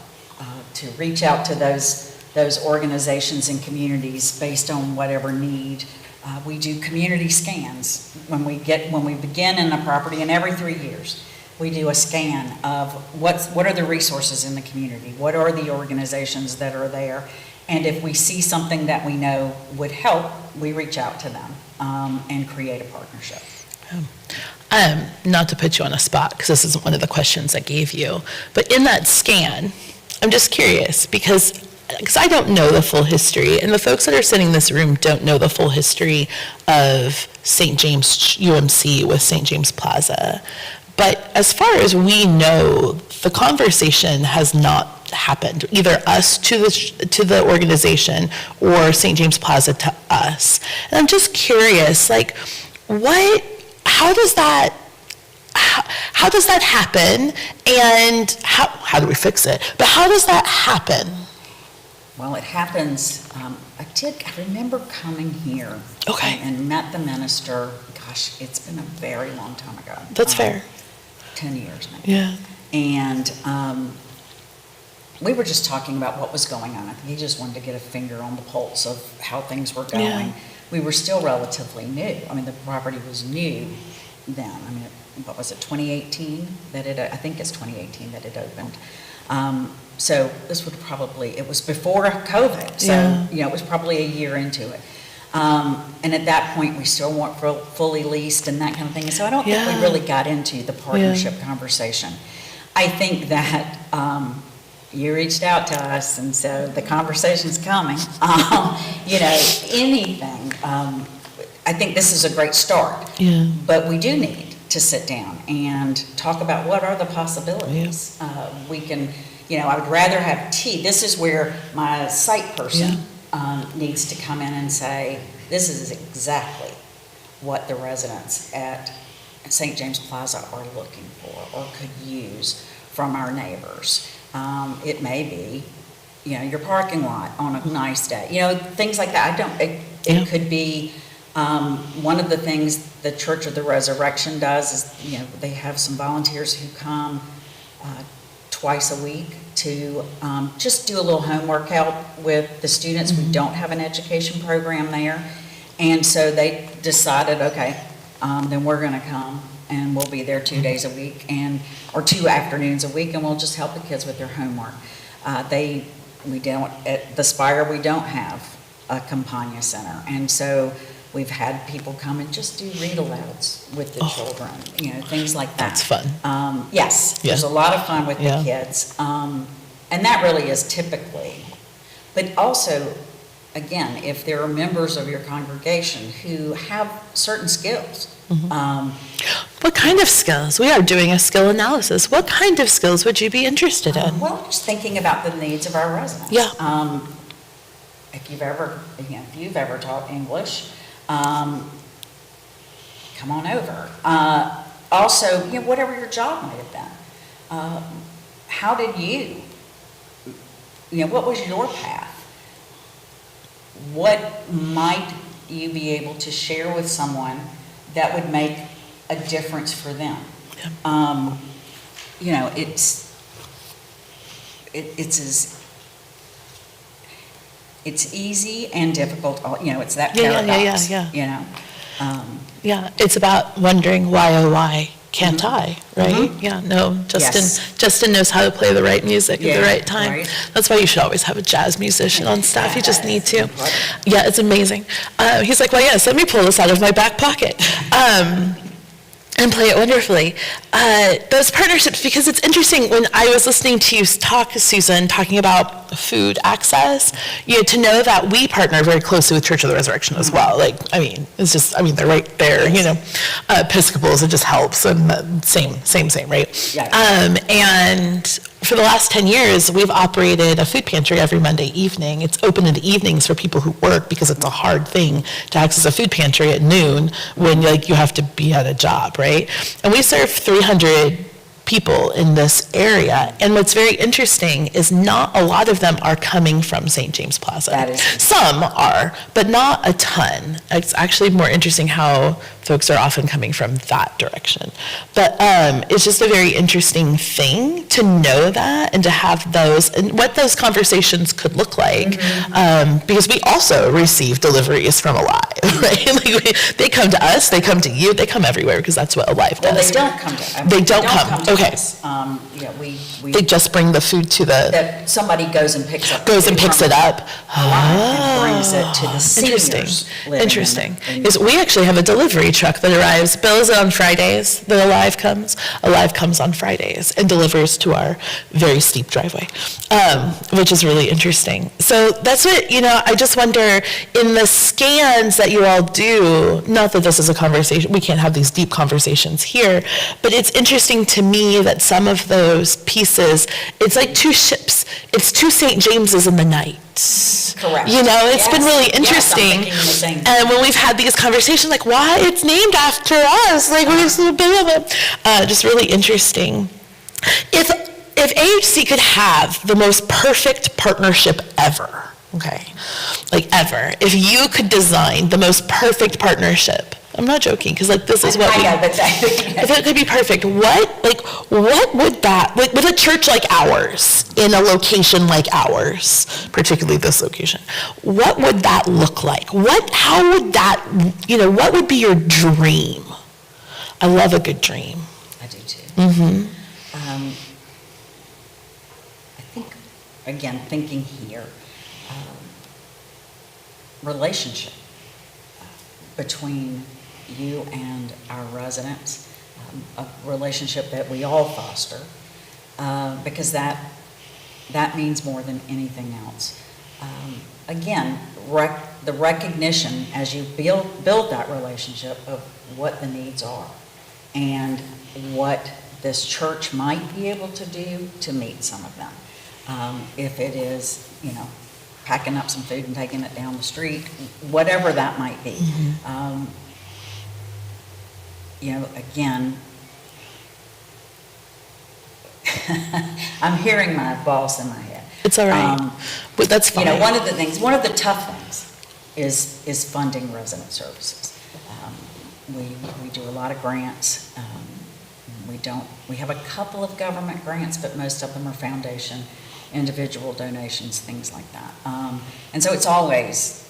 B: to reach out to those organizations and communities based on whatever need. We do community scans when we begin in a property, and every 3 years, we do a scan of what are the resources in the community, what are the organizations that are there, and if we see something that we know would help, we reach out to them and create a partnership.
A: Not to put you on a spot, because this isn't one of the questions I gave you, but in that scan, I'm just curious, because I don't know the full history, and the folks that are sitting in this room don't know the full history of St. James UMC with St. James Plaza. But as far as we know, the conversation has not happened, either us to the organization or St. James Plaza to us. And I'm just curious, like, how does that happen, and how do we fix it? But how does that happen?
B: Well, it happens, I remember coming here.
A: Okay.
B: And met the minister, gosh, it's been a very long time ago.
A: That's fair.
B: 10 years maybe.
A: Yeah.
B: And we were just talking about what was going on. I think he just wanted to get a finger on the pulse of how things were going.
A: Yeah.
B: We were still relatively new. I mean, the property was new then. I mean, what was it, 2018 I think it's 2018 that it opened. So this would it was before COVID, so,
A: Yeah.
B: it was probably a year into it. And at that point, we still weren't fully leased and that kind of thing. So I don't think we
A: Yeah.
B: really got into the partnership conversation. I think that you reached out to us, and so the conversation's coming. Anything. I think this is a great start.
A: Yeah.
B: But we do need to sit down and talk about what are the possibilities. We can, I would rather have this is where my site person needs to come in and say, this is exactly what the residents at St. James Plaza are looking for or could use from our neighbors. It may be, your parking lot on a nice day, things like that. It could be, one of the things the Church of the Resurrection does is, they have some volunteers who come twice a week to just do a little homework help with the students. We don't have an education program there. And so they decided, okay, then we're going to come and we'll be there 2 days a week or 2 afternoons a week, and we'll just help the kids with their homework. At the Spire, we don't have a Campagna Center. And so we've had people come and just do read-alouds with the children, things like that.
A: That's fun.
B: Yes, there's a lot of fun with the kids. And that really is typically. But also, again, if there are members of your congregation who have certain skills.
A: What kind of skills? We are doing a skill analysis. What kind of skills would you be interested in?
B: Well, just thinking about the needs of our residents.
A: Yeah.
B: If you've ever taught English, come on over. Also, whatever your job might have been. How did what was your path? What might you be able to share with someone that would make a difference for them?
A: Yeah.
B: It's easy and difficult, it's that paradox.
A: Yeah, it's about wondering why, oh why can't I, right? Yeah, no, Justin knows how to play the right music at the right time.
B: Right.
A: That's why you should always have a jazz musician on staff. You just need to. Yeah, it's amazing. He's like, well, yes, let me pull this out of my back pocket. And play it wonderfully. Those partnerships, because it's interesting, when I was listening to you talk, Susan, talking about food access, to know that we partner very closely with Church of the Resurrection as well. They're right there, Episcopals, it just helps, and same, right?
B: Yeah.
A: And for the last 10 years, we've operated a food pantry every Monday evening. It's open in the evenings for people who work, because it's a hard thing to access a food pantry at noon when you have to be at a job, right? And we serve 300 people in this area. And what's very interesting is not a lot of them are coming from St. James Plaza.
B: That is.
A: Some are, but not a ton. It's actually more interesting how folks are often coming from that direction. But it's just a very interesting thing to know that and to have those, and what those conversations could look like. Because we also receive deliveries from Alive, right? They come to us, they come to you, they come everywhere, because that's what Alive does.
B: Well, they don't come to,
A: They don't come,
B: to
A: okay.
B: us. We,
A: They just bring the food to the,
B: that somebody goes and picks up.
A: goes and
B: food
A: picks
B: from
A: it up.
B: Alive and brings it to the seniors
A: Interesting,
B: living
A: interesting.
B: in
A: Is we actually have a delivery truck that arrives, bills it on Fridays, that Alive comes. Alive comes on Fridays and delivers to our very steep driveway, which is really interesting. So that's what, I just wonder, in the scans that you all do, not that this is a conversation, we can't have these deep conversations here, but it's interesting to me that some of those pieces, it's like two ships. It's two St. Jameses in the night.
B: Correct.
A: It's been really
B: Yes, I'm
A: interesting.
B: thinking the same thing.
A: And when we've had these conversations, like, why it's named after us? Like, we're just a bit of it. Just really interesting. If AHC could have the most perfect partnership ever, okay, like ever, if you could design the most perfect partnership, I'm not joking, because this is what
B: I
A: we,
B: know, but
A: if it could be perfect, what would that, with a church like ours, in a location like ours, particularly this location, what would that look like? How would that, what would be your dream? I love a good dream.
B: I do too.
A: Mm-hmm.
B: I think, again, thinking here, relationship between you and our residents, a relationship that we all foster, because that means more than anything else. Again, the recognition as you build that relationship of what the needs are and what this church might be able to do to meet some of them. If it is, packing up some food and taking it down the street, whatever that might be. Again, I'm hearing my boss in my head.
A: It's all right. But that's fine.
B: One of the tough things is funding resident services. We do a lot of grants. We have a couple of government grants, but most of them are foundation, individual donations, things like that. And so it's always,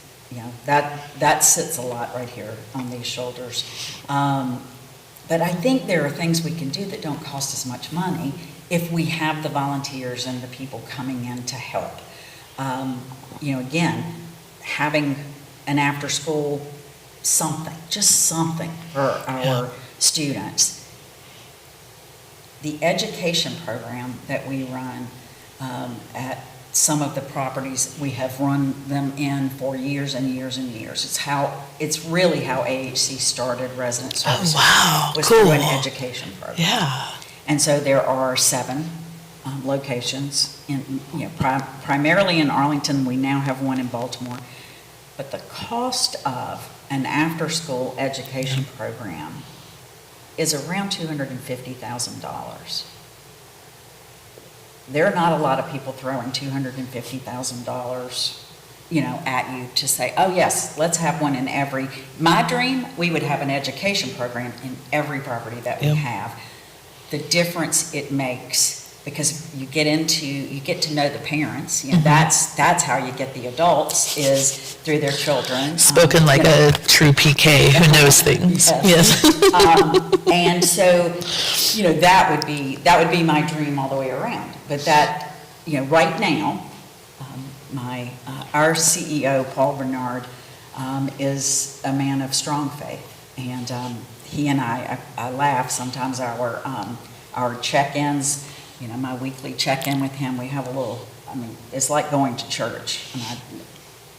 B: that sits a lot right here on these shoulders. But I think there are things we can do that don't cost as much money if we have the volunteers and the people coming in to help. Again, having an after-school just something for our students. The education program that we run at some of the properties, we have run them in for years and years and years. It's really how AHC started resident services.
A: Oh, wow,
B: was
A: cool.
B: through an education program.
A: Yeah.
B: And so there are 7 locations, primarily in Arlington. We now have one in Baltimore. But the cost of an after-school education program is around $250,000. There are not a lot of people throwing $250,000, at you to say, oh yes, let's have one in every. My dream, we would have an education program in every property that we have. The difference it makes, because you get to know the parents. That's how you get the adults, is through their children.
A: Spoken like a true PK who knows things. Yes.
B: And so, that would be my dream all the way around. But that, right now, our CEO, Paul Bernard, is a man of strong faith, and he and I laugh sometimes. Our check-ins, my weekly check-in with him, we have a little. It's like going to church, and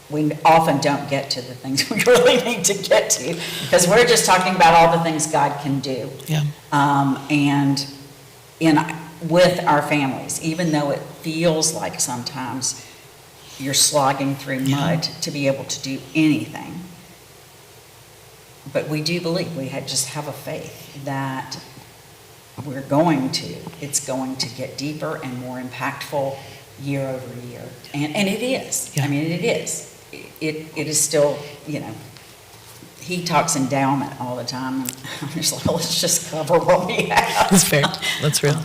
B: we often don't get to the things we really need to get to, because we're just talking about all the things God can do.
A: Yeah.
B: And with our families, even though it feels like sometimes you're slogging through mud to be able to do anything. But we do believe, just have a faith that it's going to get deeper and more impactful year over year. And it is.
A: Yeah.
B: It is. It is still, he talks endowment all the time, and I'm just like, well, let's just cover what we have.
A: That's fair. That's real.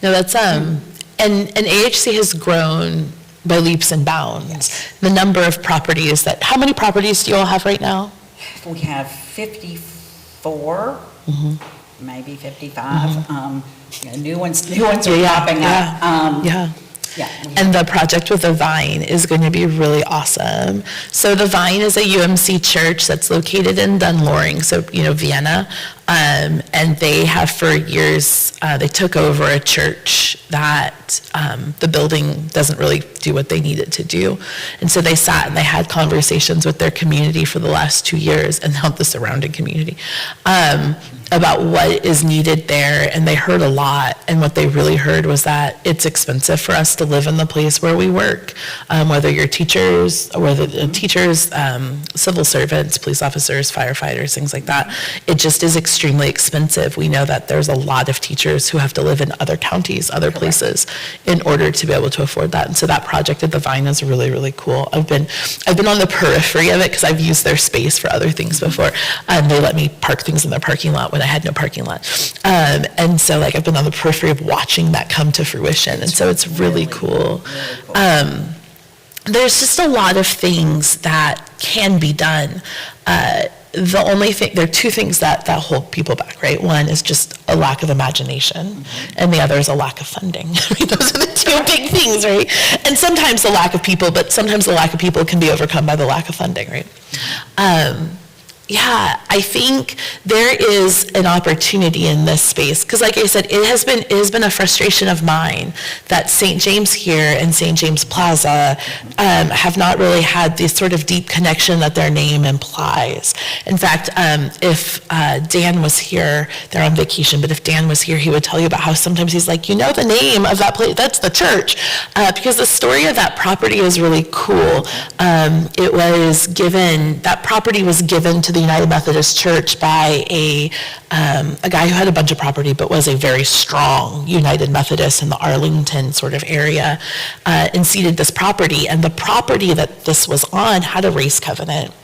A: No, that's, and AHC has grown by leaps and bounds.
B: Yes.
A: The number of properties how many properties do you all have right now?
B: We have 54, maybe 55. New ones are popping up.
A: Yeah.
B: Yeah.
A: And the project with the Vine is going to be really awesome. So the Vine is a UMC church that's located in Dunloring, so, Vienna. And they have for years, they took over a church that the building doesn't really do what they need it to do. And so they sat and they had conversations with their community for the last 2 years, and now the surrounding community, about what is needed there, and they heard a lot, and what they really heard was that it's expensive for us to live in the place where we work, whether you're teachers, civil servants, police officers, firefighters, things like that. It just is extremely expensive. We know that there's a lot of teachers who have to live in other counties, other places, in order to be able to afford that. And so that project at the Vine is really, really cool. I've been on the periphery of it because I've used their space for other things before. They let me park things in their parking lot when I had no parking lot. And so I've been on the periphery of watching that come to fruition. And so it's really cool. There's just a lot of things that can be done. The only thing, there are two things that hold people back, right? One is just a lack of imagination, and the other is a lack of funding. Those are the two big things, right? And sometimes the lack of people, but sometimes the lack of people can be overcome by the lack of funding, right? Yeah, I think there is an opportunity in this space, because like I said, it has been a frustration of mine that St. James here and St. James Plaza have not really had this sort of deep connection that their name implies. In fact, if Dan was here, they're on vacation, but if Dan was here, he would tell you about how sometimes he's like, the name of that place, that's the church, because the story of that property is really cool. That property was given to the United Methodist Church by a guy who had a bunch of property but was a very strong United Methodist in the Arlington sort of area, and ceded this property. And the property that this was on had a race covenant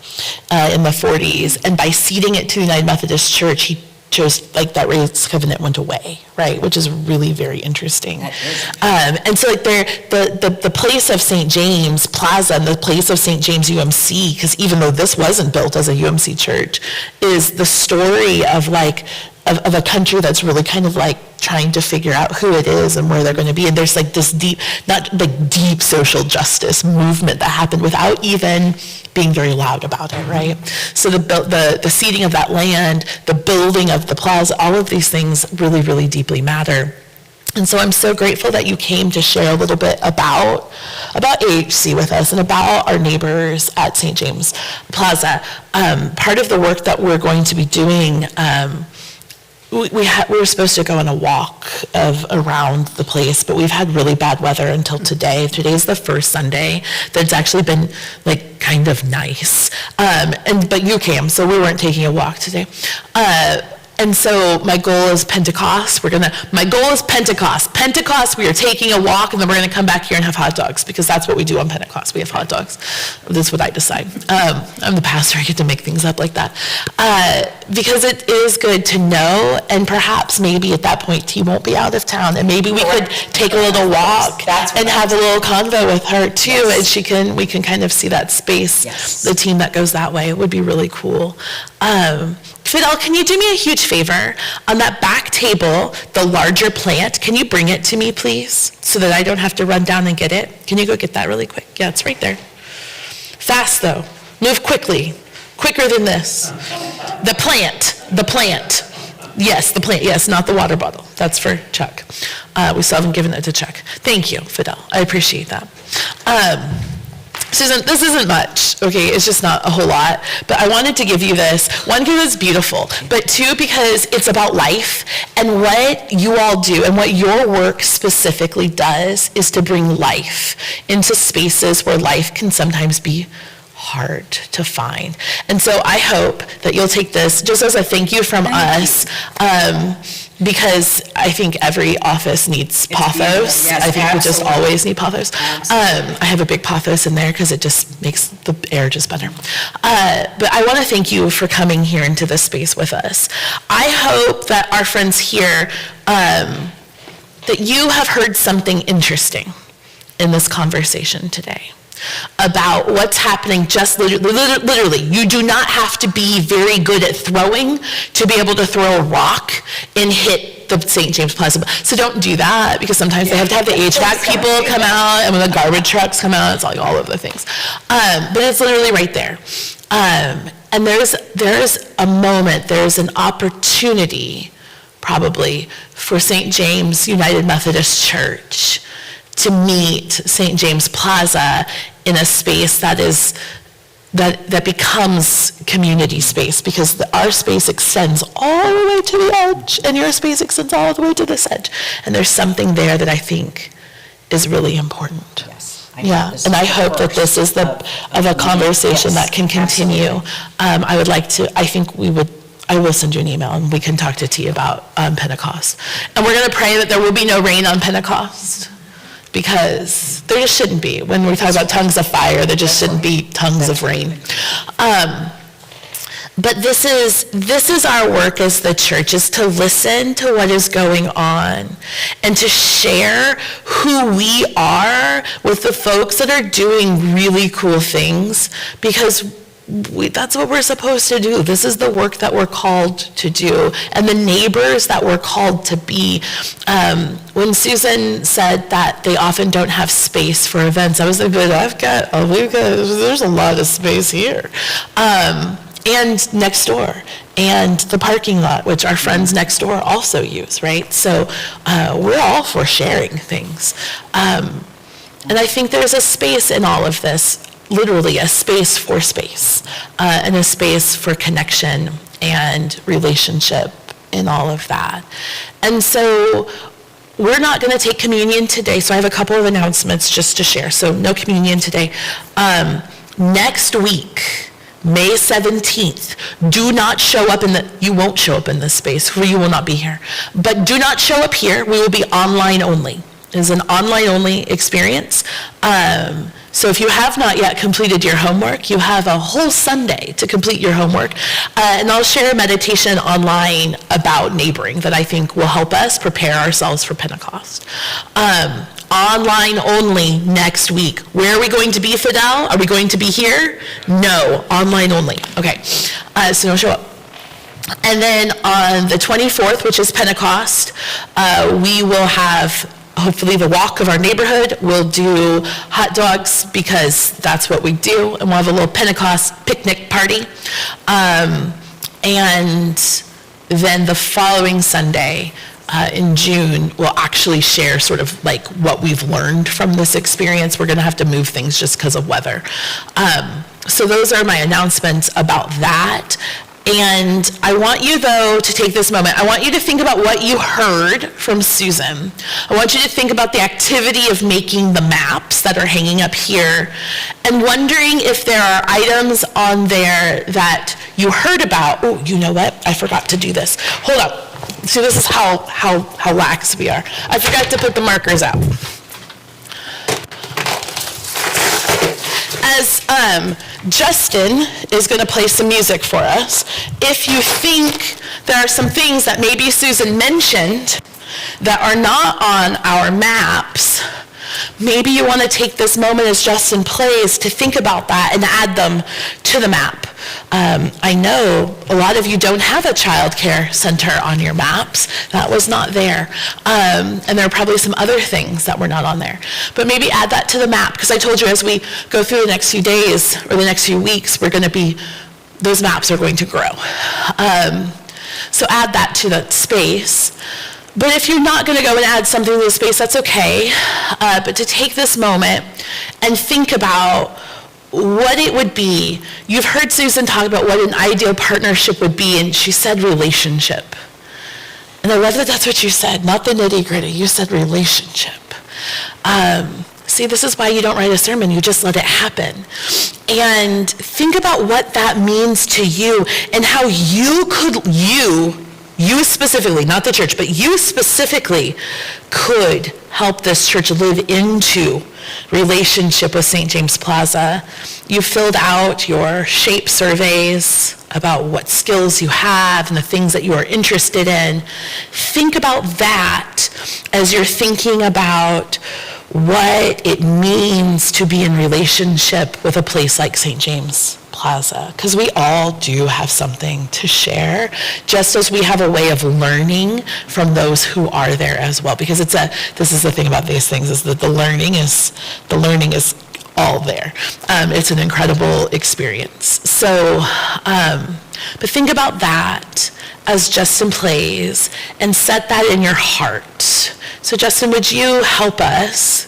A: in the 40s, and by ceding it to the United Methodist Church, he chose, that race covenant went away, right? Which is really very interesting. And so the place of St. James Plaza and the place of St. James UMC, because even though this wasn't built as a UMC church, is the story of of a country that's really kind of trying to figure out who it is and where they're going to be. And there's this deep social justice movement that happened without even being very loud about it, right? So the ceding of that land, the building of the plaza, all of these things really, really deeply matter. And so I'm so grateful that you came to share a little bit about AHC with us and about our neighbors at St. James Plaza. Part of the work that we're going to be doing, we were supposed to go on a walk around the place, but we've had really bad weather until today. Today's the first Sunday that's actually been kind of nice. But you came, so we weren't taking a walk today. And so my goal is Pentecost. Pentecost, we are taking a walk, and then we're going to come back here and have hot dogs, because that's what we do on Pentecost. We have hot dogs. That's what I decide. I'm the pastor. I get to make things up like that. Because it is good to know, and perhaps maybe at that point T won't be out of town, and maybe we could take a little walk and have a little convo with her too, and we can kind of see that space, the team that goes that way. It would be really cool. Fidel, can you do me a huge favor? On that back table, the larger plant, can you bring it to me, please? So that I don't have to run down and get it. Can you go get that really quick? Yeah, it's right there. Fast, though. Move quickly. Quicker than this. The plant. Yes, the plant. Yes, not the water bottle. That's for Chuck. We still haven't given it to Chuck. Thank you, Fidel. I appreciate that. Susan, this isn't much, okay? It's just not a whole lot. But I wanted to give you this, one, because it's beautiful, but two, because it's about life. And what you all do and what your work specifically does is to bring life into spaces where life can sometimes be hard to find. And so I hope that you'll take this just as a thank you from us. because I think every office needs pothos.
B: beautiful. Yes,
A: I think we just
B: absolutely.
A: always need pothos. I have a big pothos in there because it just makes the air just better. But I want to thank you for coming here into this space with us. I hope that our friends here, that you have heard something interesting in this conversation today about what's happening just literally. You do not have to be very good at throwing to be able to throw a rock and hit the St. James Plaza. So don't do that, because sometimes they have to have the HVAC people come out, and when the garbage trucks come out, it's like all of the things. But it's literally right there. And there's a moment, there's an opportunity probably for St. James United Methodist Church to meet St. James Plaza in a space that becomes community space, because our space extends all the way to the edge, and your space extends all the way to this edge. And there's something there that I think is really important.
B: Yes.
A: Yeah, and I hope that this is of a conversation that can continue. I will send you an email, and we can talk to T about Pentecost. And we're going to pray that there will be no rain on Pentecost, because there just shouldn't be. When we talk about tongues of fire, there just shouldn't be tongues of rain. But this is our work as the church, is to listen to what is going on and to share who we are with the folks that are doing really cool things, because that's what we're supposed to do. This is the work that we're called to do, and the neighbors that we're called to be. When Susan said that they often don't have space for events, I was like, but there's a lot of space here. And next door, and the parking lot, which our friends next door also use, right? So we're all for sharing things. And I think there's a space in all of this, literally a space for space, and a space for connection and relationship in all of that. And so we're not going to take communion today, so I have a couple of announcements just to share. So no communion today. Next week, May 17th, do not show up you won't show up in this space, for you will not be here. But do not show up here. We will be online only. It is an online only experience. So if you have not yet completed your homework, you have a whole Sunday to complete your homework. And I'll share a meditation online about neighboring that I think will help us prepare ourselves for Pentecost. Online only next week. Where are we going to be, Fidel? Are we going to be here? No, online only. Okay, so don't show up. And then on the 24th, which is Pentecost, we will have hopefully the walk of our neighborhood. We'll do hot dogs, because that's what we do, and we'll have a little Pentecost picnic party. And then the following Sunday, in June, we'll actually share sort of like what we've learned from this experience. We're going to have to move things just because of weather. So those are my announcements about that. And I want you, though, to take this moment. I want you to think about what you heard from Susan. I want you to think about the activity of making the maps that are hanging up here, and wondering if there are items on there that you heard about. Oh, you know what? I forgot to do this. Hold up. See, this is how lax we are. I forgot to put the markers out. As Justin is going to play some music for us, if you think there are some things that maybe Susan mentioned that are not on our maps, maybe you want to take this moment as Justin plays to think about that and add them to the map. I know a lot of you don't have a child care center on your maps. That was not there. And there are probably some other things that were not on there. But maybe add that to the map, because I told you as we go through the next few days or the next few weeks, those maps are going to grow. So add that to the space. But if you're not going to go and add something to the space, that's okay. But to take this moment and think about what it would be. You've heard Susan talk about what an ideal partnership would be, and she said relationship. And I love that that's what you said, not the nitty-gritty. You said relationship. See, this is why you don't write a sermon. You just let it happen. And think about what that means to you, and how you you specifically, not the church, but you specifically could help this church live into relationship with St. James Plaza. You filled out your SHAPE surveys about what skills you have and the things that you are interested in. Think about that as you're thinking about what it means to be in relationship with a place like St. James Plaza, because we all do have something to share, just as we have a way of learning from those who are there as well. Because this is the thing about these things, is that the learning is all there. It's an incredible experience. So, but think about that as Justin plays and set that in your heart. So Justin, would you help us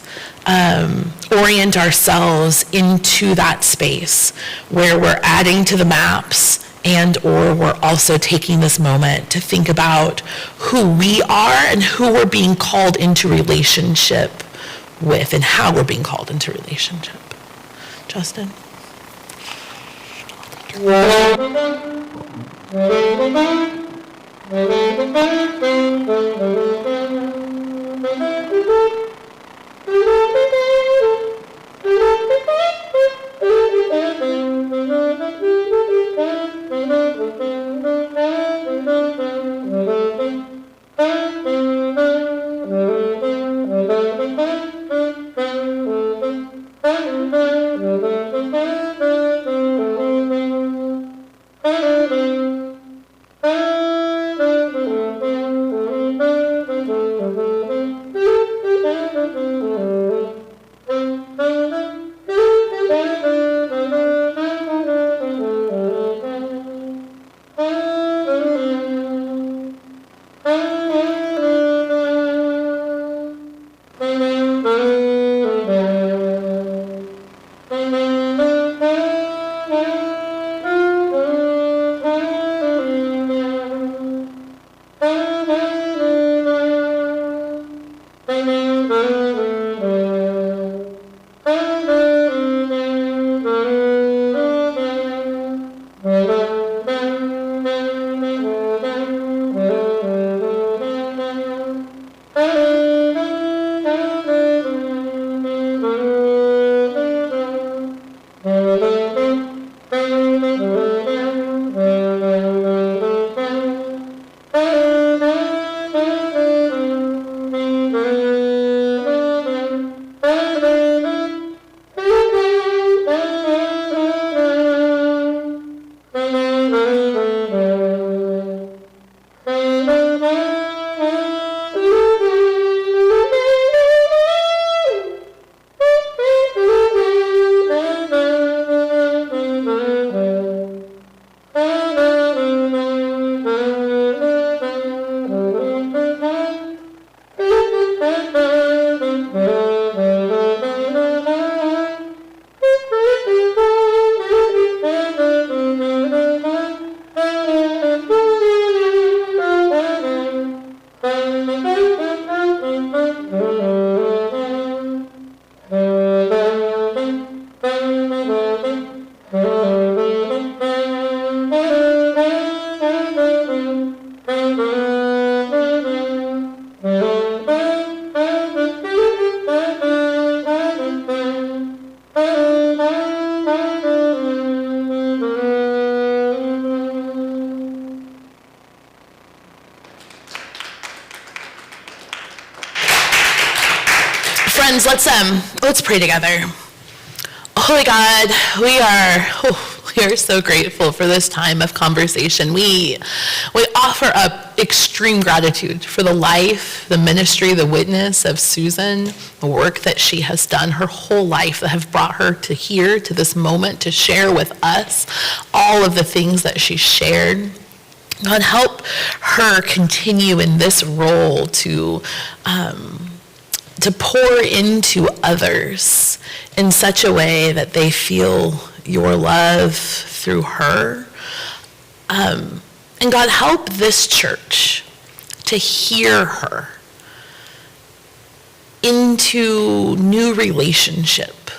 A: orient ourselves into that space where we're adding to the maps and or we're also taking this moment to think about who we are and who we're being called into relationship with and how we're being called into relationship. Justin? Friends, let's pray together. Holy God, we are so grateful for this time of conversation. We offer up extreme gratitude for the life, the ministry, the witness of Susan, the work that she has done her whole life that have brought her to here, to this moment, to share with us all of the things that she shared. God, help her continue in this role to pour into others in such a way that they feel your love through her. And God, help this church to hear her into new relationship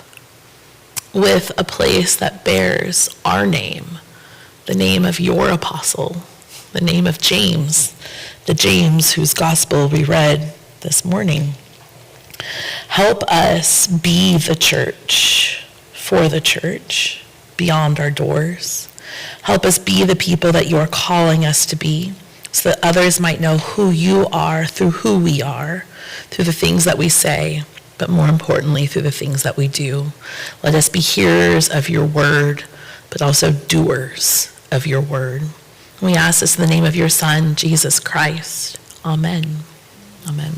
A: with a place that bears our name, the name of your apostle, the name of James, the James whose gospel we read this morning. Help us be the church, for the church, beyond our doors. Help us be the people that you are calling us to be, so that others might know who you are through who we are, through the things that we say, but more importantly, through the things that we do. Let us be hearers of your word, but also doers of your word. We ask this in the name of your Son, Jesus Christ. Amen. Amen.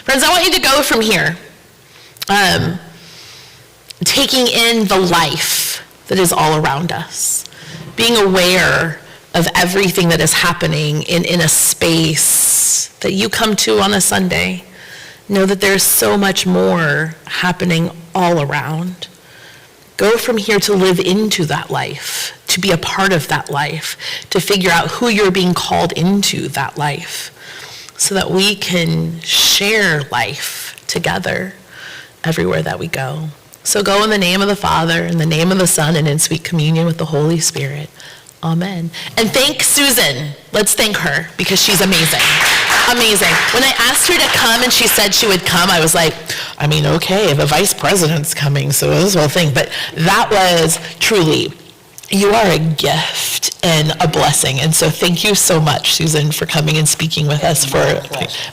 A: Friends, I want you to go from here, taking in the life that is all around us, being aware of everything that is happening in a space that you come to on a Sunday. Know that there's so much more happening all around. Go from here to live into that life, to be a part of that life, to figure out who you're being called into that life, so that we can share life together everywhere that we go. So go in the name of the Father, in the name of the Son, and in sweet communion with the Holy Spirit. Amen. And thank Susan. Let's thank her, because she's amazing. Amazing. When I asked her to come and she said she would come, I was like, okay, the vice president's coming, so this whole thing. But that was truly, you are a gift and a blessing. And so thank you so much, Susan, for coming and speaking with us. For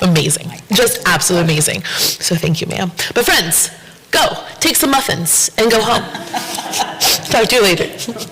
A: amazing. Just absolutely amazing. So thank you, ma'am. But friends, go. Take some muffins and go home. Talk to you later.